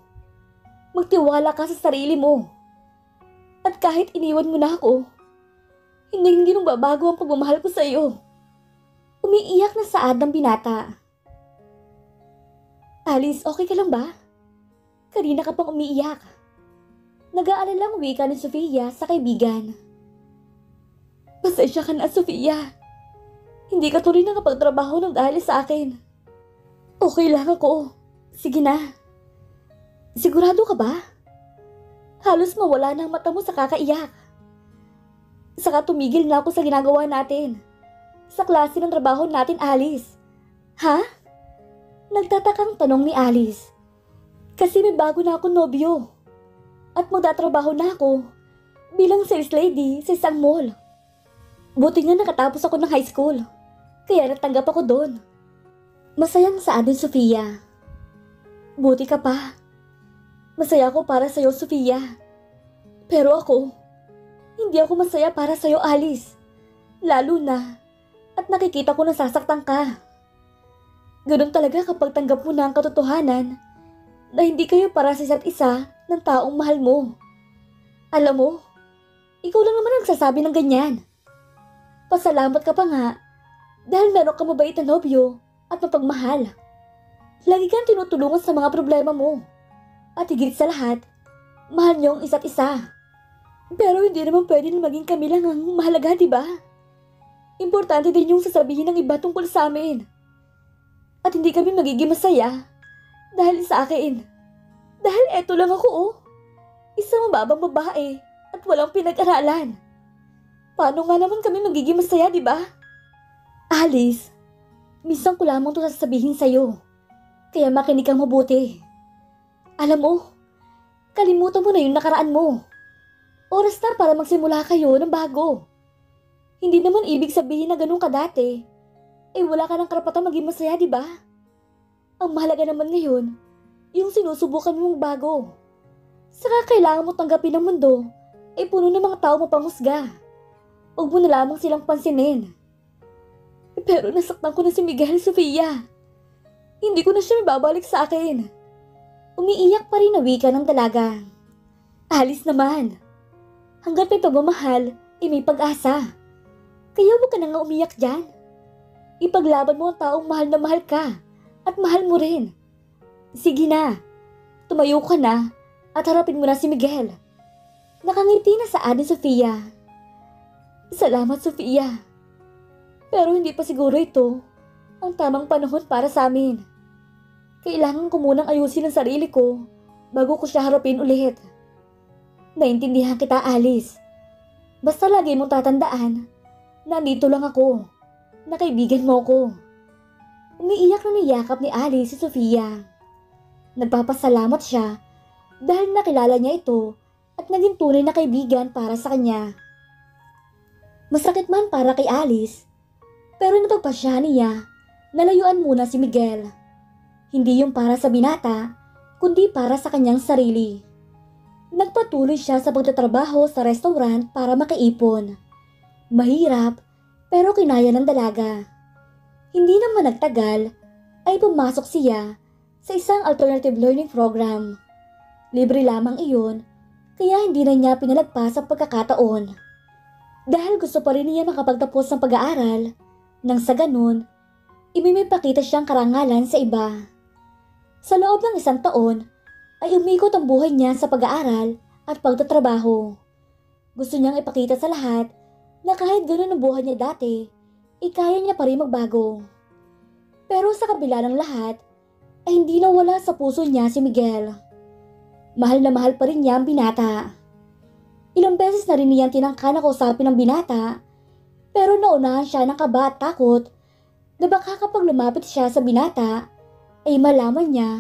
A: Magtiwala ka sa sarili mo. At kahit iniwan mo na ako, hindi magbabago ang pagmamahal ko sa iyo. Umiiyak na saad ng binata. Alice, okay ka lang ba? Kanina ka pang umiiyak. Nag-aalalang wika ni Sofia sa kaibigan. Pasensya ka na, Sofia. Hindi ka tuloy nakapagtrabaho ng dahil sa akin. Okay lang ako. Sige na. Sigurado ka ba? Halos mawala na ang mata mo sa kakaiyak. Saka tumigil na ako sa ginagawa natin. Sa klase ng trabaho natin, Alice. Ha? Nagtatakang tanong ni Alice. Kasi may bago na akong nobyo. At magtatrabaho na ako bilang sales lady sa isang mall. Buti nga nakatapos ako ng high school. Kaya natanggap ako doon. Masayang saad ni Sofia. Buti ka pa. Masaya ako para sa'yo, Sofia. Pero ako, hindi ako masaya para sa'yo, Alice. Lalo na, at nakikita ko na sasaktan ka. Ganun talaga kapag tanggap mo na ang katotohanan na hindi kayo para sa isa't isa ng taong mahal mo. Alam mo, ikaw lang naman nagsasabi ng ganyan. Pasalamat ka pa nga dahil meron ka mabait na nobyo at mapagmahal. Lagi kang tinutulungan sa mga problema mo. At higit sa lahat, mahal niyo ang isa't isa. Pero hindi naman pwede na maging kami lang ang mahalaga, di ba? Importante din yung sasabihin ng iba tungkol sa amin. At hindi kami magiging masaya dahil sa akin. Dahil eto lang ako, oh. Isang mababang babae at walang pinag-aralan. Paano nga naman kami magiging masaya, di ba? Alice, minsan ko lamang ito sasabihin sa'yo. Kaya makinig kang mabuti. Alam mo, kalimutan mo na yung nakaraan mo. Oras na para magsimula kayo ng bago. Hindi naman ibig sabihin na ganun ka dati. Wala ka ng karapatang maging masaya, di ba? Ang mahalaga naman ngayon, yung sinusubukan mong bago. Saka kailangan mo tanggapin ang mundo, puno ng mga tao mapanghusga. Huwag mo na lamang silang pansinin. Pero nasaktan ko na si Miguel, Sofia. Hindi ko na siya mababalik sa akin. Umiiyak pa rin na wika ng dalaga. Alice naman. Hanggat may pagmamahal, may pag-asa. Kaya huwag ka na nga umiyak dyan. Ipaglaban mo ang taong mahal na mahal ka at mahal mo rin. Sige na, tumayo ka na at harapin mo na si Miguel. Nakangiti na saad ni Sofia. Salamat, Sofia. Pero hindi pa siguro ito ang tamang panahon para sa amin. Kailangan ko munang ayusin ang sarili ko bago ko siya harapin ulit. Naintindihan kita, Alice. Basta lagi mong tatandaan, nandito lang ako, na kaibigan mo ko. Umiiyak na niyakap ni Alice si Sofia. Nagpapasalamat siya dahil nakilala niya ito at naging tunay na kaibigan para sa kanya. Masakit man para kay Alice, pero napagpasya niya na layuan muna si Miguel. Hindi yung para sa binata, kundi para sa kanyang sarili. Nagpatuloy siya sa pagtatrabaho sa restaurant para makaipon. Mahirap, pero kinaya ng dalaga. Hindi naman nagtagal, ay pumasok siya sa isang alternative learning program. Libre lamang iyon, kaya hindi na niya pinalagpas ang pagkakataon. Dahil gusto pa rin niya makapagtapos ng pag-aaral, nang sa ganun, imimipakita siyang karangalan sa iba. Sa loob ng 1 taon, ay umikot ang buhay niya sa pag-aaral at pagtatrabaho. Gusto niyang ipakita sa lahat na kahit gano'n ang buhay niya dati, kaya niya pa rin magbago. Pero sa kabila ng lahat, ay hindi nawala sa puso niya si Miguel. Mahal na mahal pa rin niya ang binata. Ilang beses na rin niyang tinangka na kausapin ang binata, pero naunahan siya ng kaba at takot na baka kapag lumapit siya sa binata, ay malaman niya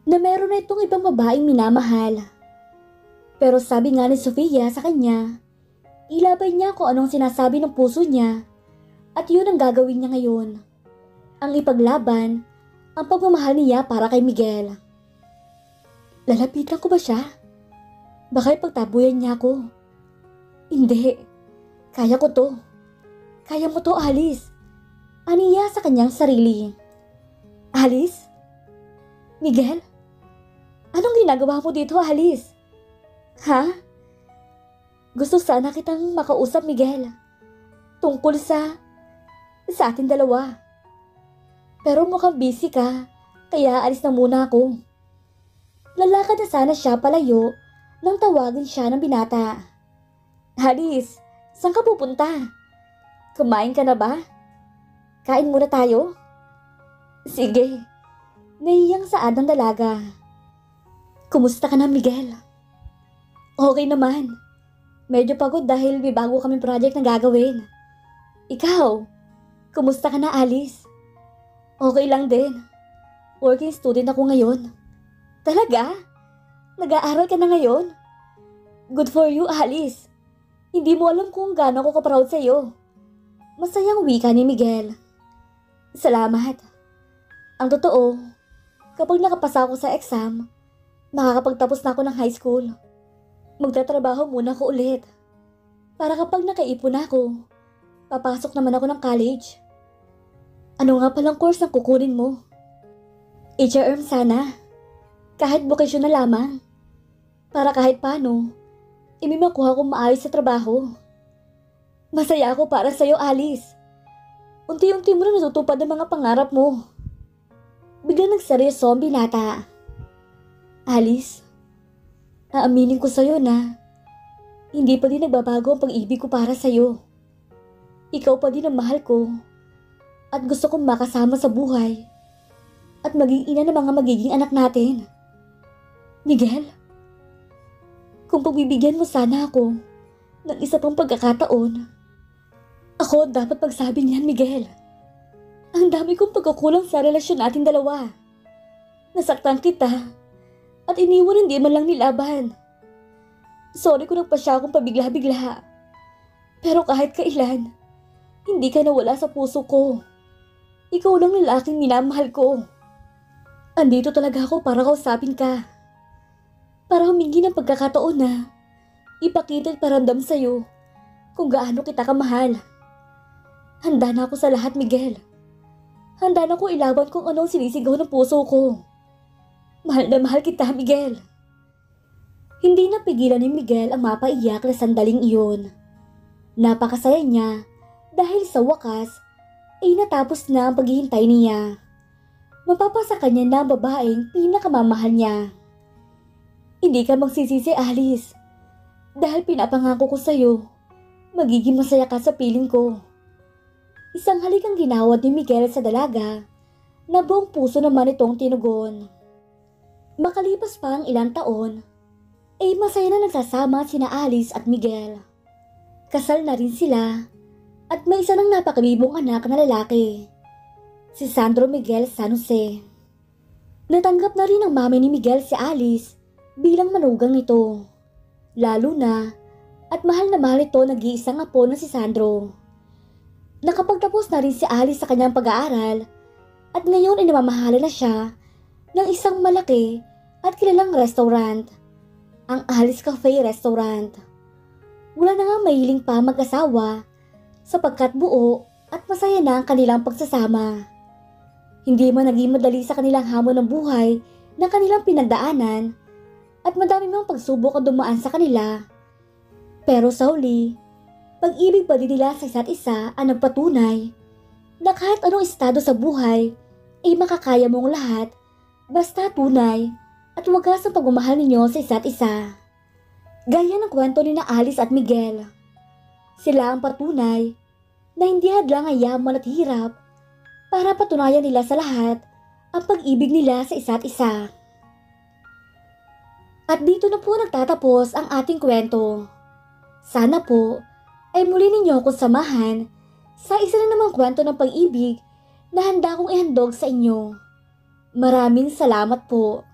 A: na meron na itong ibang babaeng minamahal. Pero sabi nga ni Sofia sa kanya, ilabay niya kung anong sinasabi ng puso niya at yun ang gagawin niya ngayon. Ang ipaglaban ang pagmamahal niya para kay Miguel. Lalapitan ko ba siya? Baka ipagtabuyan niya ako. Hindi. Kaya ko to. Kaya mo to, Alice. Aniya sa kanyang sarili. Alice? Miguel? Anong ginagawa mo dito, Alice? Ha? Gusto sana kitang makausap, Miguel. Tungkol sa ating dalawa. Pero mukhang busy ka, kaya alis na muna ako. Lalakad na sana siya palayo nang tawagin siya ng binata. Alice, saan ka pupunta? Kumain ka na ba? Kain muna tayo? Sige. Nahiyang saad ng dalaga. Kumusta ka na, Miguel? Okay naman. Medyo pagod dahil may bago kami project na gagawin. Ikaw, kumusta ka na, Alice? Okay lang din. Working student ako ngayon. Talaga? Nag-aaral ka na ngayon? Good for you, Alice. Hindi mo alam kung gaano ako ka-proud sa'yo. Masayang wika ni Miguel. Salamat. Ang totoo, kapag nakapasa ako sa exam, makakapagtapos na ako ng high school. Magtatrabaho muna ako ulit. Para kapag nakaipon ako, papasok naman ako ng college. Ano nga palang course ang kukunin mo? HRM sana. Kahit vocational lamang. Para kahit paano, makuha kong maayos sa trabaho. Masaya ako para sa'yo, Alice. Unti-unti mo na natutupad ang mga pangarap mo. Biglang nagseryoso ang binata. Alice, aaminin ko sa'yo na hindi pa din nagbabago ang pag-ibig ko para sa'yo. Ikaw pa din ang mahal ko at gusto kong makasama sa buhay at maging ina ng mga magiging anak natin. Miguel, kung pagbibigyan mo sana ako ng isa pang pagkakataon, ako dapat pagsabi niyan, Miguel. Ang dami kong pagkukulang sa relasyon natin dalawa. Nasaktan kita at iniwan hindi man lang nilaban. Sorry kung nagpasya akong pabigla-bigla. Pero kahit kailan, hindi ka nawala sa puso ko. Ikaw lang lalaking minamahal ko. Andito talaga ako para kausapin ka. Para humingi ng pagkakataon na ipakita at paramdam sa'yo kung gaano kita kamahal. Handa na ako sa lahat, Miguel. Handa na ako ilaban kung anong sinisigaw ng puso ko. Mahal na mahal kita, Miguel. Hindi napigilan ni Miguel ang mapaiyak na sandaling iyon. Napakasaya niya dahil sa wakas ay natapos na ang paghihintay niya. Mapapasa kanya na ang babaeng pinakamamahal niya. Hindi ka magsisisi, Alice. Dahil pinapangako ko sa'yo, magiging masaya ka sa piling ko. Isang halikang ginawad ni Miguel sa dalaga na buong puso naman itong tinugon. Makalipas pa ang ilang taon, ay masaya na nagsasama sina Alice at Miguel. Kasal na rin sila at may isa ng napakabibong anak na lalaki, si Sandro Miguel San Jose. Natanggap na rin ng mami ni Miguel si Alice bilang manugang nito, lalo na at mahal na mahal ito nag-iisang apo na si Sandro. Nakapagtapos na rin si Alice sa kanyang pag-aaral at ngayon ay namamahala na siya ng isang malaki at kilalang restaurant, ang Alice Cafe Restaurant. Wala na nga mahiling pa mag-asawa sapagkat buo at masaya na ang kanilang pagsasama. Hindi man naging madali sa kanilang hamon ng buhay na kanilang pinagdaanan at madami mang pagsubok ang dumaan sa kanila. Pero sa huli, pag-ibig pa din nila sa isa't isa ang nagpatunay na kahit anong estado sa buhay ay makakaya mong lahat basta tunay at wagas ang pagmamahal ninyo sa isa't isa. Gaya ng kwento ni na Alice at Miguel. Sila ang patunay na hindi hadlang ang yaman at hirap para patunayan nila sa lahat ang pag-ibig nila sa isa't isa. At dito na po nagtatapos ang ating kwento. Sana po ay muli ninyo akong samahan sa isa na namang kwento ng pag-ibig na handa kong ihandog sa inyo. Maraming salamat po.